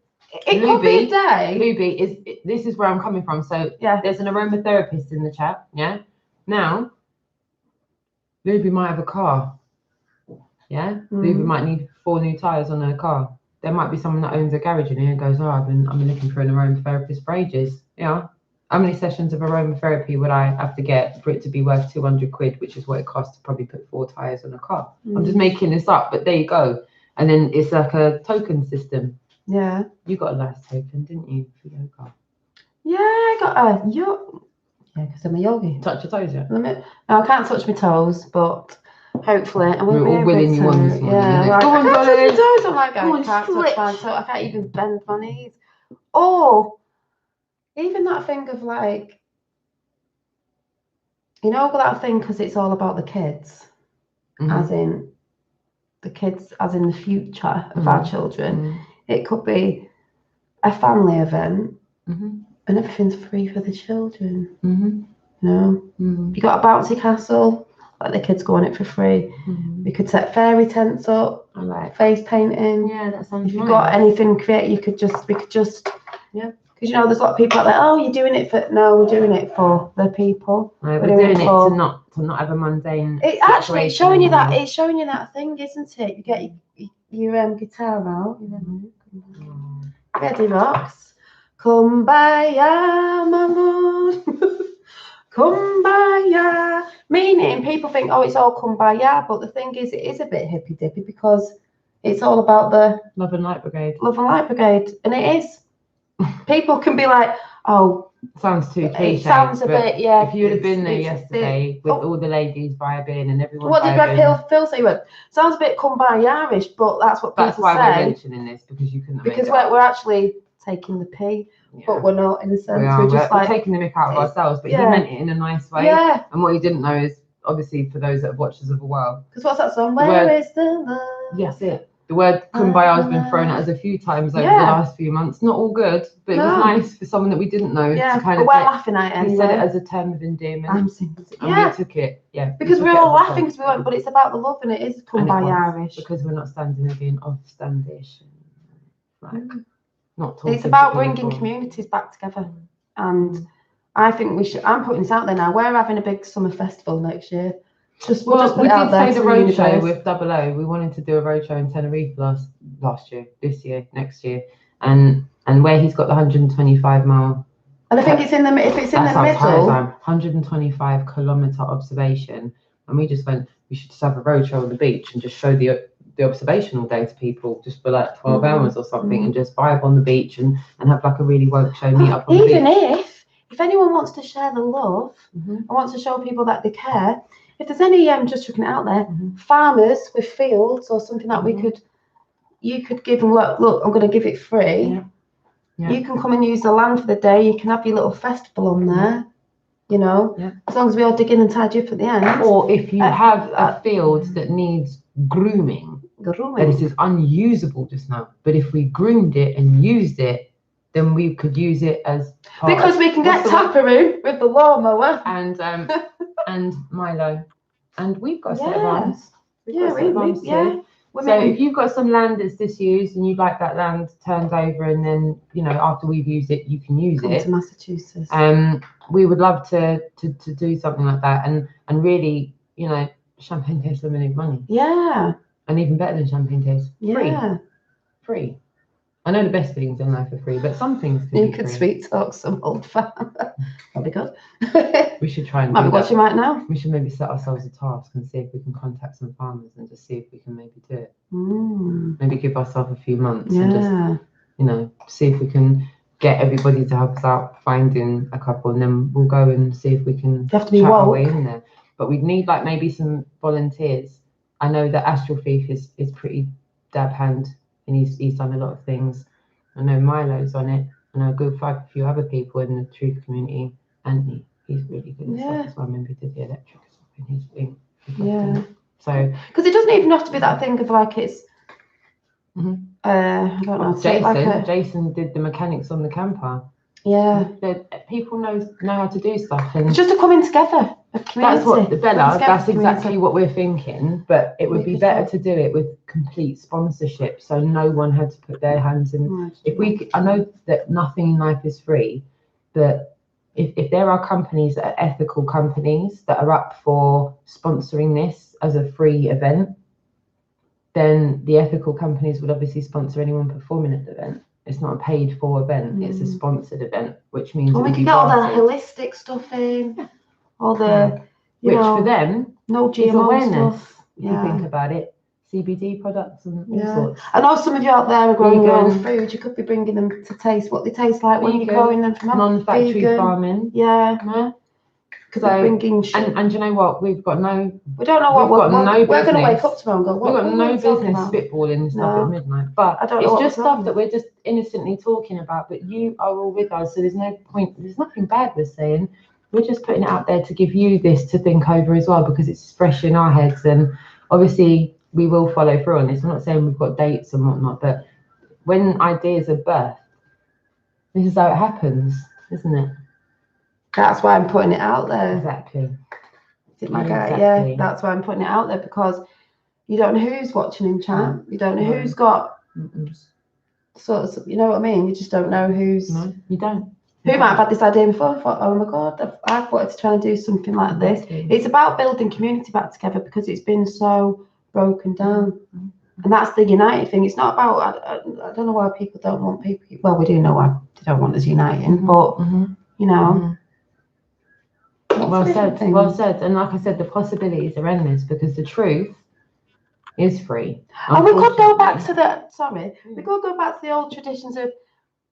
It could be a day. Luby, this is where I'm coming from. So there's an aromatherapist in the chat. Yeah. Now, Luby might have a car. Yeah. Luby might need 4 new tires on her car. There might be someone that owns a garage in here and goes, I've been looking for an aromatherapist for ages. Yeah. How many sessions of aromatherapy would I have to get for it to be worth 200 quid, which is what it costs to probably put 4 tires on a car? I'm just making this up, but there you go. And then it's like a token system. Yeah. You got a nice token, didn't you, for yoga? Yeah, I got a yoga. Yeah, because I'm a yogi. Touch your toes, yeah? No, I can't touch my toes, but hopefully I will be able willing you on this morning. Yeah, like, go on, I can't touch my toes. I'm like, go I can't touch my toes. I can't even bend my knees. Or even that thing of like, you know, that thing because it's all about the kids, as in the kids, as in the future of our children. It could be a family event and everything's free for the children. You know, you got a bouncy castle, let the kids go on it for free. We could set fairy tents up, face painting. Yeah, that sounds. If you've got anything creative, we could just because you know there's a lot of people out there. Oh, you're doing it for we're doing it for the people. No, we're doing it to not have a mundane. It actually it's showing you that thing, isn't it? You get your guitar out. Ready, rocks. Kumbaya, my lord. Kumbaya. Meaning people think, oh, it's all kumbaya, but the thing is, it is a bit hippy dippy because it's all about the Love and Light Brigade. Love and Light Brigade, and it is. People can be like, oh, sounds too cliche. It sounds a bit, yeah. If you would have been there yesterday with all the ladies vibing and everyone. What did Red Phil say? Sounds a bit kumbaya-ish, but that's what people say. That's why we're mentioning this, because you couldn't. Because we're actually taking the pee, Yeah. but we're not in a sense. We are. We're just We're like, taking the mick out of ourselves, but he yeah. meant it in a nice way. yeah. And what he didn't know is, obviously, for those that have watched us of a while, Because what's that song? The Where word- is the love? yes, it. The word kumbaya has been thrown at us a few times over the Yeah. last few months. Not all good, but it was No. nice for someone that we didn't know Yeah, to kind but of we're get. laughing at it He said it anyway. as a term of endearment, I'm single. and Yeah, we took it. Yeah, because we we're took it all as a laughing because we went, but it's about the love and it is And it kumbaya was, Irish. because we're not standing there being off-standish, like not talking. It's about to bringing people. communities back together, and I think we should. I'm putting this out there now. We're having a big summer festival next year. We'll just Well, put we it out did there say to the road show universe. with Double O. We wanted to do a road show in Tenerife last year, this year, next year, and where he's got the 125 mile. And I think it's in the if it's in That's the our time, middle. 125 kilometer observation, and we just went. We should just have a road show on the beach and just show the observation all day to people, just for like 12 hours or something, and just vibe on the beach and have like a really woke show, meet up on the beach. Even if anyone wants to share the love and wants to show people that they care, if there's any just chucking it out there, farmers with fields or something that you could give them, look, I'm going to give it free. Yeah. Yeah. You can come and use the land for the day. You can have your little festival on there, you know, as long as we all dig in and tidy up at the end. Or if you have a field that needs grooming, that it is unusable just now, but if we groomed it and used it, then we could use it as part because we can get Taparoo with the lawnmower and Milo, and we've got a set of arms. So if you've got some land that's disused and you'd like that land turned over, and then after we've used it, you can use come it. to Massachusetts. We would love to do something like that, and really, champagne tastes limited money. Yeah. And even better than champagne tastes, free. I know the best things in life are free, but some things you could sweet talk some old farmer. That'd be good. We should try and might do be watching right now. We should maybe set ourselves a task and see if we can contact some farmers and just see if we can maybe do it. Maybe give ourselves a few months and just, see if we can get everybody to help us out finding a couple, and then we'll go and see if we can have to be chat our woke. way in there. But we'd need like maybe some volunteers. I know that Astral Thief is pretty dab hand, and he's done a lot of things. I know Milo's on it. I know a few other people in the truth community. Anthony, he's really good at stuff as well. I remember he did the electric stuff in his thing. So because it doesn't even have to be that thing of like it's I don't know. Jason did the mechanics on the camper. Yeah. People know how to do stuff, and it's just a coming together. That's what that's exactly what we're thinking. But it would be better to do it with complete sponsorship, so no one had to put their hands in. I know that nothing in life is free, but if there are companies that are ethical companies that are up for sponsoring this as a free event, then the ethical companies would obviously sponsor anyone performing at the event. It's not a paid for event, it's a sponsored event, which means we can get all the holistic stuff in, all the for them, no GMO awareness. stuff. If you think about it, CBD products and all sorts. I know some of you out there are growing your own food. You could be bringing them to taste what they taste like when you're growing them from non-factory farming. Yeah. So, and you know what? We don't know what we're going to wake up tomorrow and go, we've got no business spitballing stuff at midnight. But it's just stuff that we're just innocently talking about. But you are all with us, so there's no point. There's nothing bad we're saying. We're just putting it out there to give you this to think over as well, because it's fresh in our heads. And obviously, we will follow through on this. I'm not saying we've got dates and whatnot, but when ideas are birthed, this is how it happens, isn't it? That's why I'm putting it out there. Exactly. Is it my guy? Yeah, that's why I'm putting it out there, because you don't know who's watching in chat. You don't know who's got sort of, you know what I mean? You just don't know who's. No, you don't. Who might have had this idea before and thought, oh my God, I've wanted to try and do something like this. It's about building community back together, because it's been so broken down. And that's the united thing. It's not about, I don't know why people don't want people. Well, we do know why they don't want us uniting, but, Well said. And like I said, the possibilities are endless, because the truth is free. And we could go back to we could go back to the old traditions of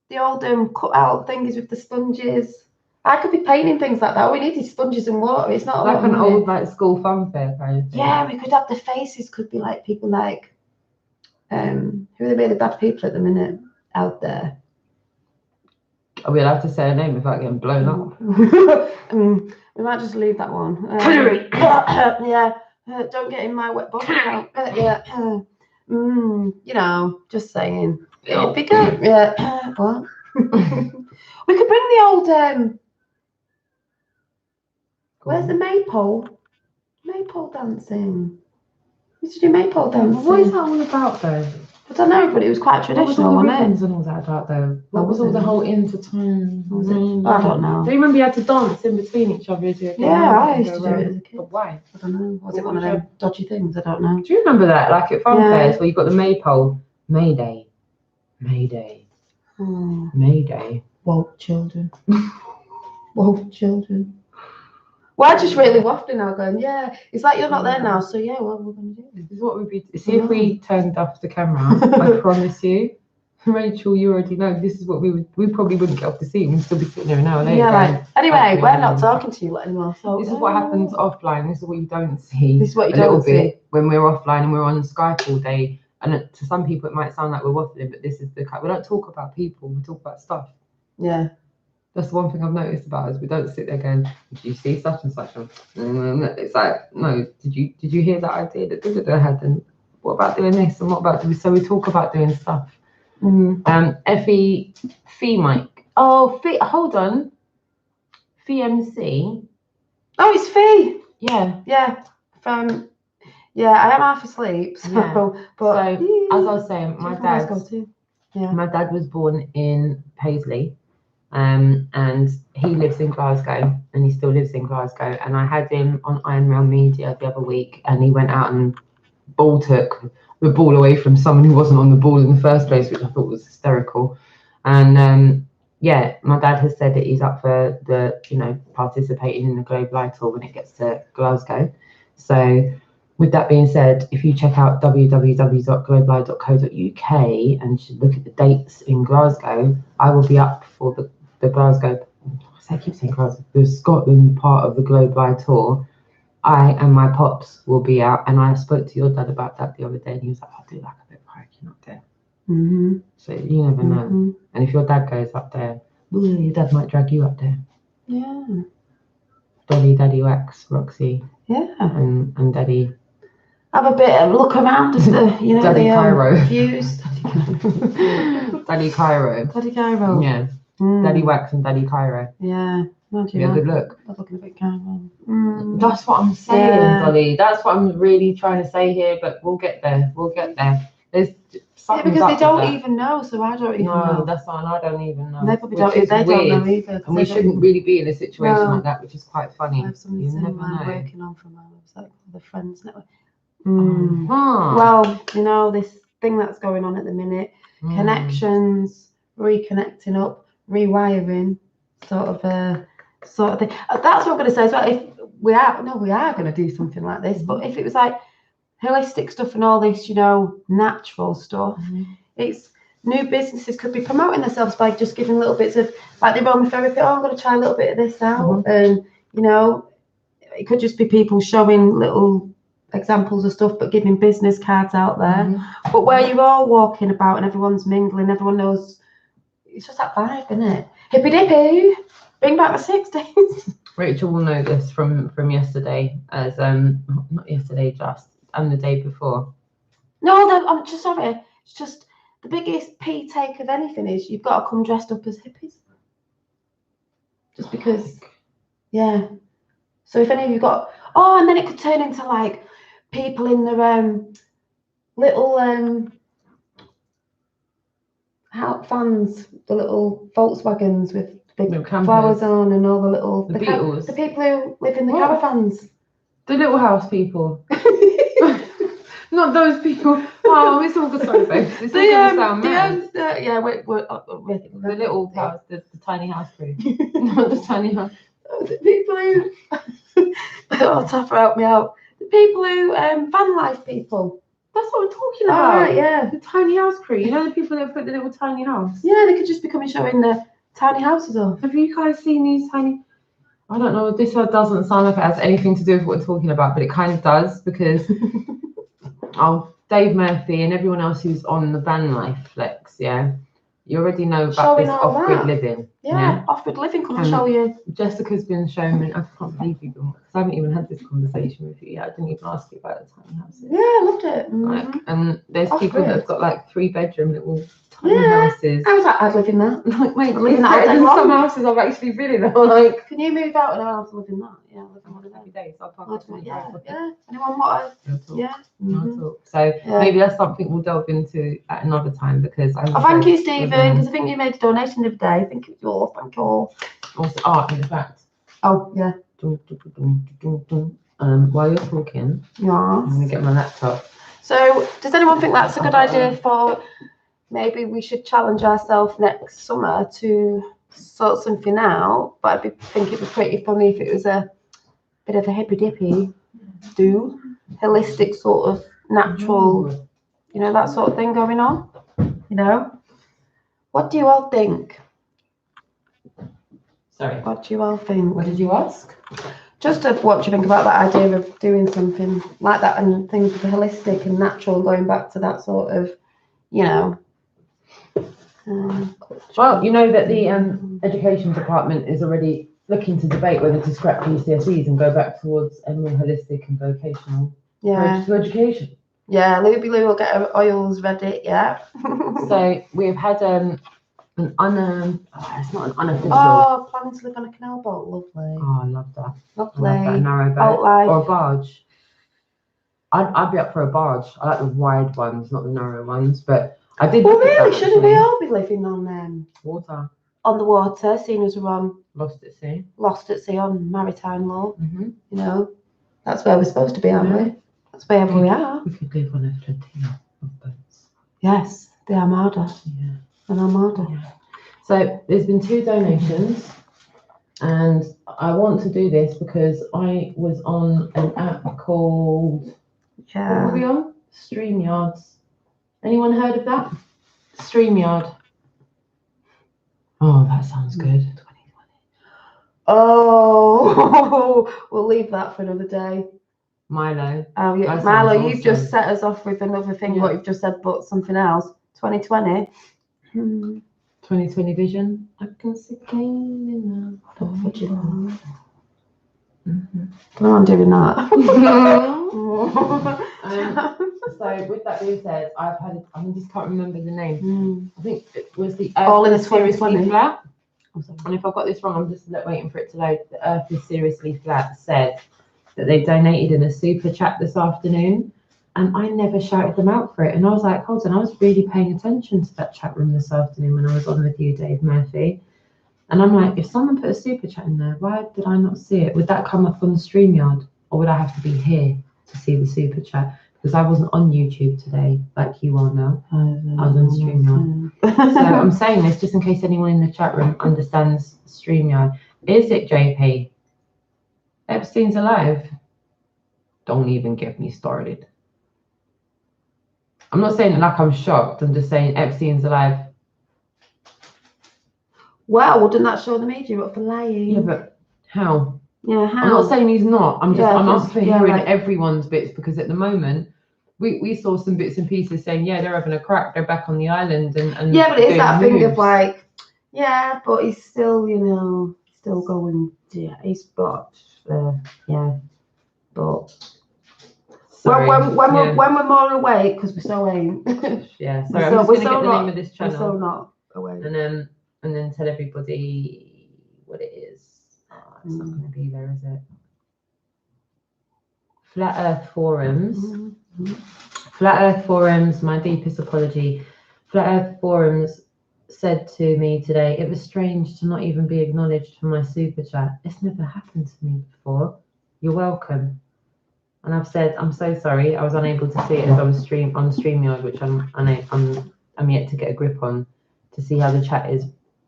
the old cut out things with the sponges. I could be painting things like that. All we need is sponges and water. It's not like an old school fun fair kind of thing. Yeah, we could have the faces. Could be like people like who are the really bad people at the minute out there? Are we allowed to say her name without getting blown up? We might just leave that one. Hillary. Yeah. Don't get in my wet bottom account. Yeah. You know, just saying. It'd be good. Yeah. What? We could bring the old where's the maypole? Maypole dancing. We used to do maypole dancing. What is that all about though? I don't know, but it was quite traditional, What was all the wasn't ribbons and all that about though? What was all the whole intertwine? I don't know. Do you remember you had to dance in between each other as you were Yeah, I used to do it as a kid. But why? I don't know. Was it one of them dodgy things? I don't know. Do you remember that? Like at fun Yeah. fairs where you've got the maypole, Mayday, Mayday, Oh, Mayday. woke children. Woke children. Well, I just really waffling now, going, yeah. It's like you're not there now, so yeah, what we're going to do. This is what we'd be. See if we turned off the camera. I promise you, Rachel, you already know. This is what we would. We probably wouldn't get off the seat. We'd still be sitting there an hour later. Yeah, going, right. Anyway, we're not talking to you anymore. So This is what happens offline. This is what you don't see. This is what you a little don't see. bit when we're offline and we're on Skype all day. And to some people, it might sound like we're waffling, but this is the we don't talk about people. We talk about stuff. Yeah. That's the one thing I've noticed about us. We don't sit there going, "Did you see such and such?" It's like, no. Did you hear that idea that da had? And what about doing this? And what about doing? So we talk about doing stuff. Effie, Fee Mike. Oh, Fee. Hold on. Fee MC. Oh, it's Fee. Yeah. Yeah. Yeah, I am half asleep. So, Yeah. but So as I was saying, my dad was born in Paisley. And he lives in Glasgow, and he still lives in Glasgow. And I had him on Iron Rail Media the other week, and he went out and took the ball away from someone who wasn't on the ball in the first place, which I thought was hysterical. And yeah, my dad has said that he's up for participating in the Globe Light Tour when it gets to Glasgow. So with that being said, if you check out www.globelight.co.uk and look at the dates in Glasgow, I will be up for the Glasgow, I keep saying Glasgow, the Scotland part of the Globe Light Tour. I and my pops will be out, and I spoke to your dad about that the other day, and he was like, I'll do like a bit of hiking up there. So you never know. And if your dad goes up there, your dad might drag you up there. Yeah. Daddy Wax, Roxy. Yeah. And Daddy. Have a bit of look around at the, Daddy Cairo. views. Daddy Cairo. Daddy Cairo. Yeah. Daddy Wax and Daddy Cairo. Yeah. Be a good look. I'm looking a bit Cairo. That's what I'm saying, Yeah. Dolly. That's what I'm really trying to say here, but we'll get there. There's something because they don't even know, so I don't even know. No, that's fine. I don't even know. They probably don't. They don't know either. And we shouldn't really be in a situation like that, which is quite funny. I have something You never I'm know. working on from my website, the Friends Network. Well, Well, this thing that's going on at the minute, connections, reconnecting up, rewiring, sort of thing. That's what I'm going to say as well. If we are going to do something like this, but if it was like holistic stuff and all this, natural stuff, it's new businesses could be promoting themselves by just giving little bits of, like the aromatherapy. Oh, I'm going to try a little bit of this out, and it could just be people showing little examples of stuff, but giving business cards out there. But where you're all walking about and everyone's mingling, everyone knows. It's just that vibe, isn't it? Hippy dippy, bring back the 60s. Rachel will know this from yesterday, as not yesterday, and the day before. No, I'm just sorry. It's just the biggest P take of anything is you've got to come dressed up as hippies. Just because, yeah. So if any of you got, and then it could turn into like people in their little fans, the little Volkswagens with big flowers on and all the little the Beatles. The people who live in the caravans. The little house people. Not those people. Oh, it's all good. Sorry, babes. It's all going to sound mad. The little house, the tiny house crew. Not the tiny house. The people who Taffer, help me out. The people who van life people. That's what we're talking about. Right, yeah. The tiny house crew. You know the people that put the little tiny house? Yeah, they could just be coming showing the tiny houses off. Have you guys seen these tiny? I don't know. This doesn't sound like it has anything to do with what we're talking about, but it kind of does because Dave Murphy and everyone else who's on the van life flex, yeah. You already know about Showing this all off-grid that. living. Yeah, off-grid living. Come and And show you. Jessica's been showing me. I can't believe you, because I haven't even had this conversation with you yet. I didn't even ask you about the tiny houses. Yeah, I loved it. Like, and there's Off people that grid. have got like 3-bedroom little tiny Yeah. houses. I was like, I'd live in that. Like, wait, I'm living it's that all better day than long. some houses I've actually been in. I'm like, Can you move out and I'll have to live in that? Yeah, I'll live in one of happy them. days. I'll park I'd up in want- the Yeah, driveway. yeah. Anyone want No a? talk, Yeah. no Mhm. talk. So Yeah. maybe that's something we'll delve into at another time, because I Oh, thank you, Stephen, because I think you made a donation the other day. I think it was yours. Thank you all. also art, in fact. Oh, yeah. While you're talking, I'm Yeah. gonna get my laptop. So, does anyone think that's a good idea for maybe we should challenge ourselves next summer to sort something out? But think it'd be pretty funny if it was a bit of a hippy dippy holistic sort of natural, you know, that sort of thing going on. You know, what do you all think? Sorry, What do you all think? what did you ask? Just what do you think about that idea of doing something like that and things with the holistic and natural, going back to that sort of, you know. Well, you know that the education department is already looking to debate whether to scrap GCSEs and go back towards a more holistic and vocational Yeah, approach to education. yeah. Luby Lou will get her oils ready. Yeah. So we've had it's not an unofficial. Oh, planning to live on a canal boat. Lovely. Oh, I love that. Lovely. I love that narrow boat Outline. or a barge. I'd be up for a barge. I like the wide ones, not the narrow ones. But I did. Well, look at really, that, shouldn't we actually. all be living on Water? the water, seeing as we're on Lost at sea. lost at sea on maritime law? Mm-hmm. You know, that's where we're supposed to be, aren't Yeah. we? That's wherever we are. We could live on a flotilla of boats. Yes, the Armada. Yeah. An Armada. Yeah. So there's been 2 donations, and I want to do this because I was on an app called, what were we Yeah. on? StreamYards. Anyone heard of that? StreamYard. Oh, that sounds good. Oh, we'll leave that for another day. Milo. Oh, yeah. That Milo, sounds you've just awesome. set us off with another thing, Yeah. what you've just said, but something else. 2020. 2020 vision. I can see clean enough. No, I'm doing that. So with that being said, I just can't remember the name. I think it was the All in Earth the is Seriously 2020. Flat. And if I've got this wrong, I'm just waiting for it to load. The Earth is Seriously Flat said that they donated in a super chat this afternoon, and I never shouted them out for it. And I was like, hold on, I was really paying attention to that chat room this afternoon when I was on with you, Dave Murphy. And I'm like, if someone put a super chat in there, why did I not see it? Would that come up on the StreamYard, or would I have to be here to see the super chat? Because I wasn't on YouTube today, like you all know. I was on StreamYard. So I'm saying this just in case anyone in the chat room understands StreamYard. Is it JP? Epstein's alive? Don't even get me started. I'm not saying it like I'm shocked. I'm just saying Epstein's alive. Well, wouldn't that show the media up for lying? Yeah, but how? Yeah, how? I'm not saying he's not. I'm just Yeah, I'm just- after yeah, hearing like- everyone's bits, because at the moment we saw some bits and pieces saying, yeah, they're having a crack, they're back on the island and Yeah, but it's doing that thing of moves. like, yeah, but he's still, you know, still going. Yeah, he's got, yeah, but Sorry. when Yeah. we're more awake, because we're so ain't. Yeah, sorry, I'm So just we're gonna so get the not- name of this We're so channel not awake. and then tell everybody what it is. Oh, it's not gonna be there, is it? Flat Earth Forums. Mhm. Flat Earth Forums, my deepest apology. Flat Earth Forums said to me today, it was strange to not even be acknowledged for my super chat. It's never happened to me before. You're welcome. And I've said, I'm so sorry. I was unable to see it as I was on StreamYard, which I'm yet to get a grip on to see how the chat is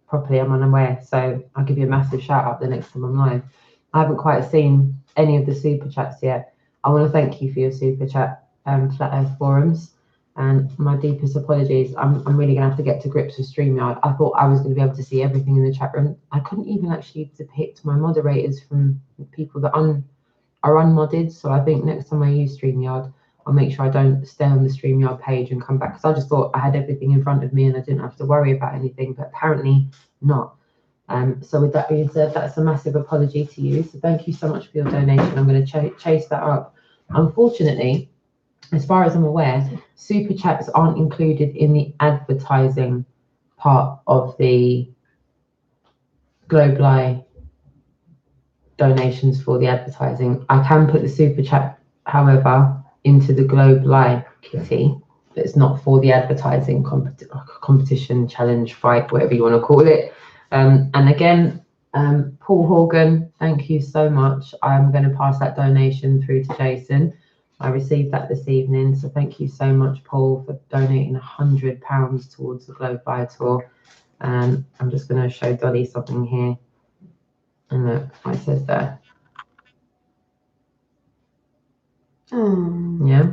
properly. I'm unaware. So I'll give you a massive shout out the next time I'm live. I haven't quite seen any of the super chats yet. I want to thank you for your super chat, Flat Earth Forums, and my deepest apologies. I'm really going to have to get to grips with StreamYard. I thought I was going to be able to see everything in the chat room. I couldn't even actually depict my moderators from people that are unmodded. So I think next time I use StreamYard, I'll make sure I don't stay on the StreamYard page and come back, because I just thought I had everything in front of me and I didn't have to worry about anything, but apparently not. So with that being said, that's a massive apology to you. So thank you so much for your donation. I'm going to chase that up. Unfortunately, as far as I'm aware, super chats aren't included in the advertising part of the Globely donations for the advertising. I can put the super chat, however, into the Globely kitty, but it's not for the advertising competition, challenge, fight, whatever you want to call it. And again, Paul Horgan, thank you so much. I'm going to pass that donation through to Jason. I received that this evening, so thank you so much, Paul, for donating £100 towards the Globely tour. I'm just going to show Dolly something here. And look, it says there. Yeah.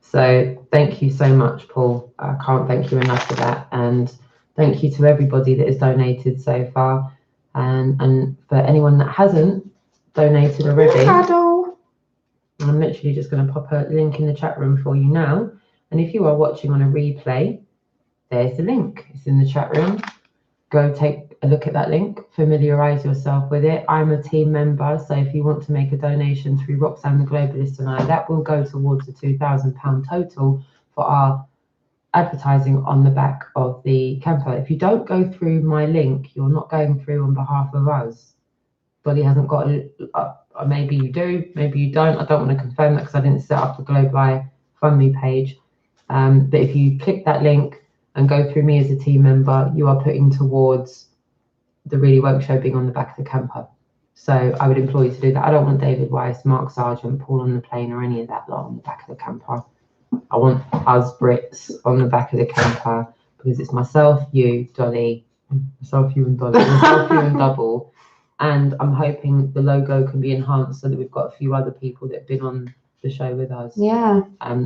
So thank you so much, Paul. I can't thank you enough for that. And thank you to everybody that has donated so far. And for anyone that hasn't donated already, I'm literally just going to pop a link in the chat room for you now. And if you are watching on a replay, there's the link. It's in the chat room. Go take a look at that link, familiarise yourself with it. I'm a team member, so if you want to make a donation through Roxanne the Globalist and I, that will go towards the £2,000 total for our advertising on the back of the camper. If you don't go through my link, you're not going through on behalf of us. Dolly hasn't got maybe you do, maybe you don't. I don't want to confirm that because I didn't set up the Globely Fund Me page. But if you click that link and go through me as a team member, you are putting towards the Really Woke Show being on the back of the camper. So I would implore you to do that. I don't want David Weiss, Mark Sargent, Paul on the plane, or any of that lot on the back of the camper. I want us Brits on the back of the camper, because it's myself, you, Dolly, myself, you and Dolly, myself, you and Double. And I'm hoping the logo can be enhanced so that we've got a few other people that have been on the show with us. Yeah.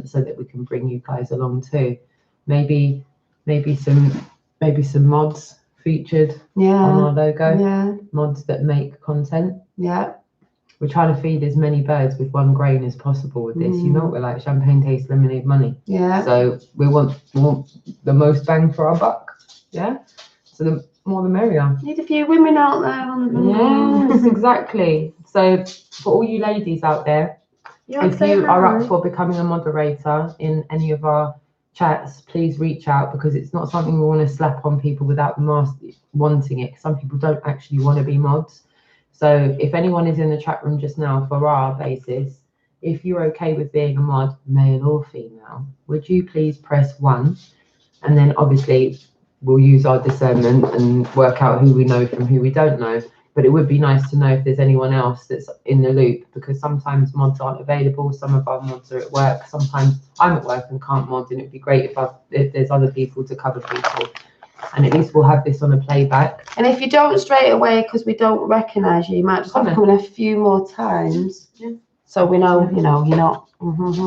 So that we can bring you guys along too. Maybe some mods featured on our logo. Yeah. Mods that make content. Yeah. We're trying to feed as many birds with one grain as possible with this. You know what we're like, champagne taste lemonade money. Yeah. So we want the most bang for our buck. Yeah. So the more the merrier. Need a few women out there. Yes, exactly. So for all you ladies out there, if you are up for becoming a moderator in any of our chats, please reach out, because it's not something we want to slap on people without them wanting it. Some people don't actually want to be mods. So if anyone is in the chat room just now for our basis, if you're okay with being a mod, male or female, would you please press 1? And then obviously we'll use our discernment and work out who we know from who we don't know. But it would be nice to know if there's anyone else that's in the loop, because sometimes mods aren't available. Some of our mods are at work. Sometimes I'm at work and can't mod, and it'd be great if there's other people to cover people. And at least we'll have this on a playback. And if you don't straight away, because we don't recognise you, you might just have to come in a few more times. Yeah. So we know, you're not.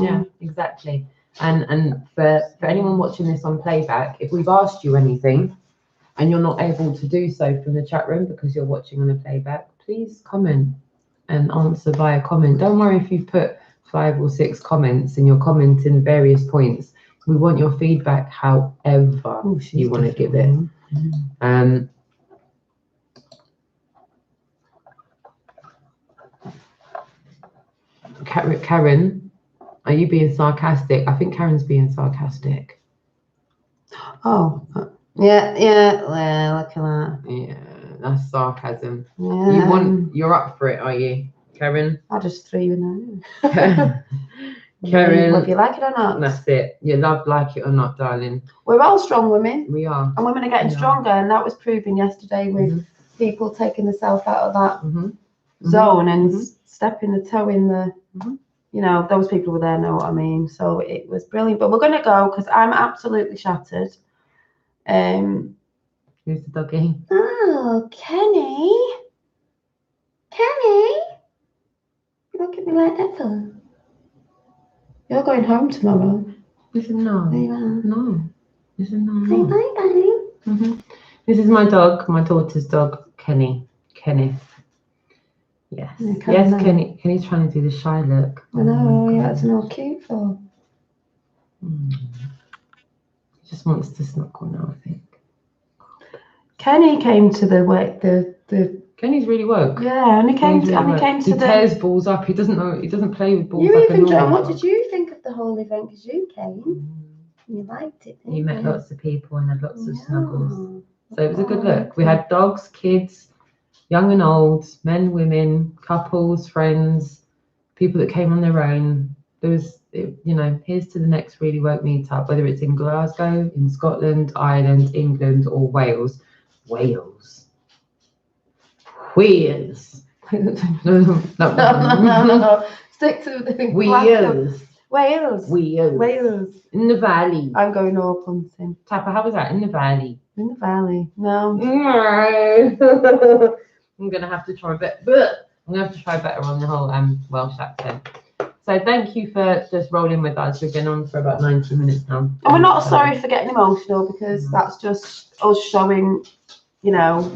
Yeah, exactly. And for anyone watching this on playback, if we've asked you anything and you're not able to do so from the chat room because you're watching on a playback, please comment and answer via comment. Don't worry if you've put 5 or 6 comments and you're commenting various points. We want your feedback however you want to give it. Karen, are you being sarcastic? I think Karen's being sarcastic. Oh, yeah. Well, look at that. Yeah, that's sarcasm. Yeah. You're up for it, are you, Karen? I'll just throw you in Karen, whether you like it or not. That's it. You love, like it or not, darling. We're all strong women. We are. And women are getting stronger, and that was proven yesterday with people taking themselves out of that zone and stepping the toe in the, those people were there, know what I mean? So it was brilliant. But we're going to go because I'm absolutely shattered. Who's the doggy? Oh, Kenny. You look at me like that for? You're going home tomorrow. Listen, no. There you are. No. Listen, no. Say bye, darling. This is my dog, my daughter's dog, Kenny. Kenneth. Yes. Yes, Kenny. Kenny's trying to do the shy look. I know, yeah, that's not cute for. He just wants to snuggle now, I think. Kenny came to the Kenny's really woke. yeah, and he came Kenny's to, really and he woke. came He to the. tears balls up. He doesn't know. He doesn't play with balls You like a even, Joan, normal what dog. did you think of the whole event? Because you came, you liked it. You met lots of people and had lots of snuggles. Yeah. So it was a good look. We had dogs, kids, young and old, men, women, couples, friends, people that came on their own. There was, here's to the next Really Woke meetup, whether it's in Glasgow, in Scotland, Ireland, England, or Wales. Wales. Wales. No. Stick to the thing. Wales. Wales. Wales. Wales. In the valley. I'm going all punting. Tapper, how was that? In the valley. In the valley. No. I'm gonna have to try better on the whole Welsh accent. So thank you for just rolling with us. We've been on for about 90 minutes now. And we're not sorry for getting emotional, because that's just us showing,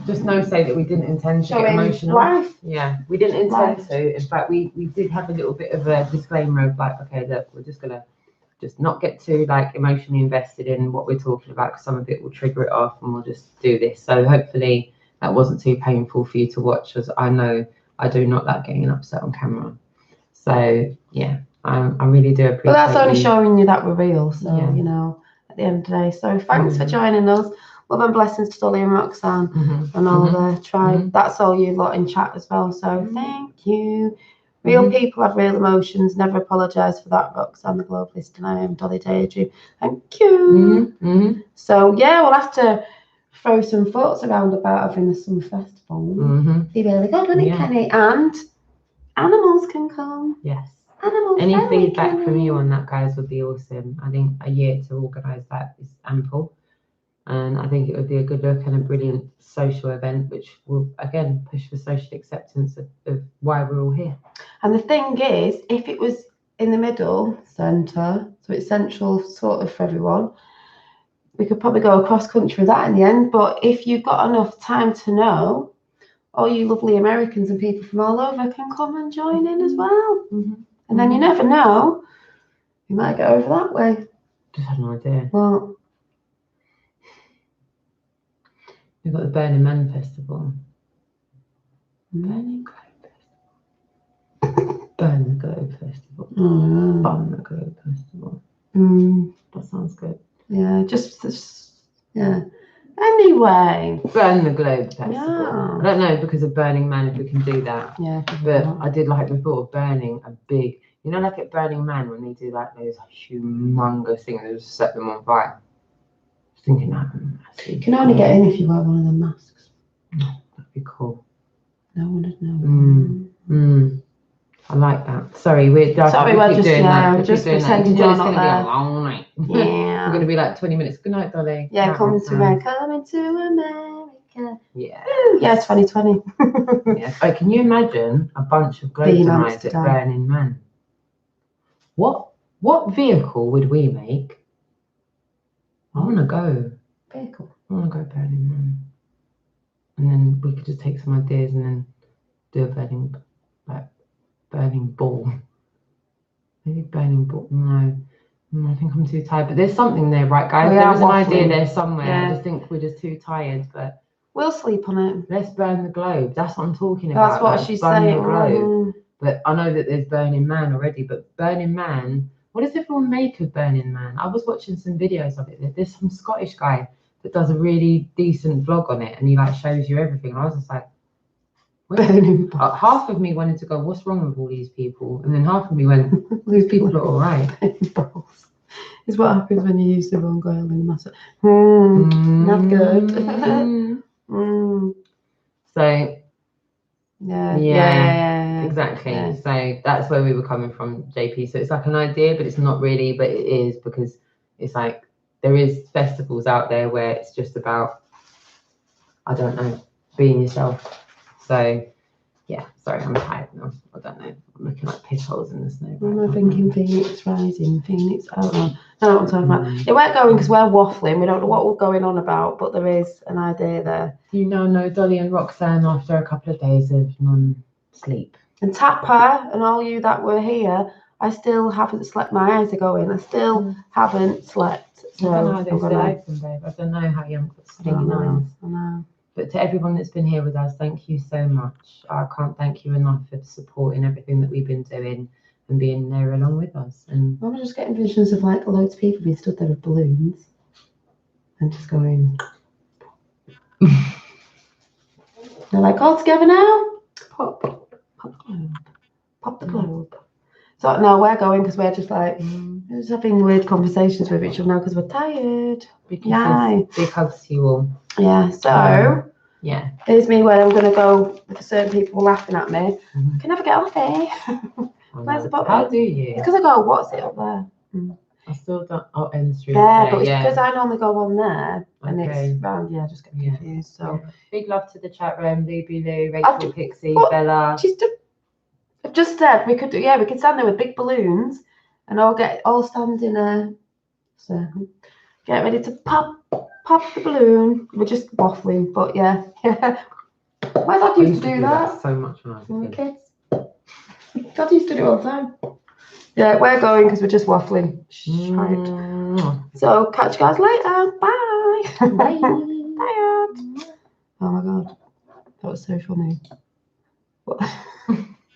Just say that we didn't intend to get showing emotional. life. Yeah, we didn't intend Life. to. In fact, we did have a little bit of a disclaimer of like, okay, look, we're just gonna not get too like emotionally invested in what we're talking about, because some of it will trigger it off, and we'll just do this. So hopefully that wasn't too painful for you to watch, as I know I do not like getting upset on camera. So yeah, I really do appreciate. But that's only you. showing you that we're real. So Yeah. at the end of the day. So thanks for joining us. Love and blessings to Dolly and Roxanne and all the tribe. That's all you lot in chat as well. So thank you. Real people have real emotions. Never apologise for that, Roxanne the Globalist, and I am Dolly Daydream. Thank you. So yeah, we'll have to throw some thoughts around about having a summer festival. Be really good, wouldn't it, Kenny? And animals can come. Yes. Animals. Any feedback from you on that, guys, would be awesome. I think a year to organise that is ample. And I think it would be a good look and a brilliant social event, which will, again, push for social acceptance of why we're all here. And the thing is, if it was in the middle centre, so it's central sort of for everyone, we could probably go across country with that in the end. But if you've got enough time to know, all you lovely Americans and people from all over can come and join in as well. And then you never know, you might go over that way. Just had an idea. Well, we've got the Burning Man Festival. Burning Globe Festival. Burn the Globe Festival. Burn the Globe Festival. That sounds good. Yeah, yeah. Anyway. Burn the Globe Festival. Yeah. I don't know, because of Burning Man, if we can do that. Yeah. But I did like the thought of burning a big, like at Burning Man when they do like those humongous things, they just set them on fire. Thinking that. You can only get in if you wear one of the masks. That'd be cool. No one would know. I like that. Sorry, we're just pretending you're it's not going to be there. a long night. Yeah. We're going to be like 20 minutes. Good night, Dolly. Yeah, coming to America. Yeah. Yeah, 2020. Yeah. Oh, can you imagine a bunch of globes at Burning Man? What vehicle would we make? I want to go. Vehicle. I want to go Burning Man. And then we could just take some ideas and then do a burning ball. Maybe burning ball. No. I think I'm too tired. But there's something there, right, guys? There is an idea there somewhere. Yeah. I just think we're just too tired. But we'll sleep on it. Let's burn the globe. That's what I'm talking about. That's what she's saying. The globe. But I know that there's Burning Man already. But Burning Man, what does everyone make of Burning Man? I was watching some videos of it. There's some Scottish guy that does a really decent vlog on it, and he like shows you everything. And I was just like, Burning. Half of me wanted to go, what's wrong with all these people? And then half of me went, these people are all right. Is what happens when you use the wrong oil in the master. Not good. So yeah, exactly. Yeah. So that's where we were coming from, JP. So it's like an idea, but it's not really, but it is, because it's like there is festivals out there where it's just about, I don't know, being yourself. So yeah, sorry, I'm tired now. I don't know. I'm looking like piss holes in the snow. I'm thinking Phoenix Rising, Phoenix. I don't know what I'm talking about. It weren't going because we're waffling. We don't know what we're going on about, but there is an idea there. You now know Dolly and Roxanne after a couple of days of non-sleep. And Tapper and all you that were here, I still haven't slept. My eyes are going. I still haven't slept. So I don't know how they I'm still gonna. open, babe. I don't know how you haven't got I stinging eyes. know. I know. But to everyone that's been here with us, thank you so much. I can't thank you enough for supporting everything that we've been doing and being there along with us. And I'm just getting visions of like loads of people being stood there with balloons and just going. They're like, all together now. Pop the globe. Pop the globe. So no, we're going because we're just like we're just having weird conversations with each other now because we're tired. big Yeah. kisses, big hugs to you all. Yeah. So Yeah. here's me where I'm gonna go with certain people laughing at me. Mhm. I can never get off here. Where's the button? How do you? Because I go, what's it up there? I still don't. Oh, end stream. Yeah, but it's because I normally go on there and Okay. it's round. Yeah, I just get Yeah. confused. So Big love to the chat room, Luby Lou, Rachel, Pixie, what? Bella. I've just said we could do. Yeah, we could stand there with big balloons and all stand in a circle. Get ready to pop the balloon. We're just waffling, but yeah. My dad used to do that. So much when I was When we a were kid. kids. Dad used to do it all the time. Yeah, we're going because we're just waffling. So catch you guys later. Bye. Bye. Tired. Oh my god, that was so funny. What?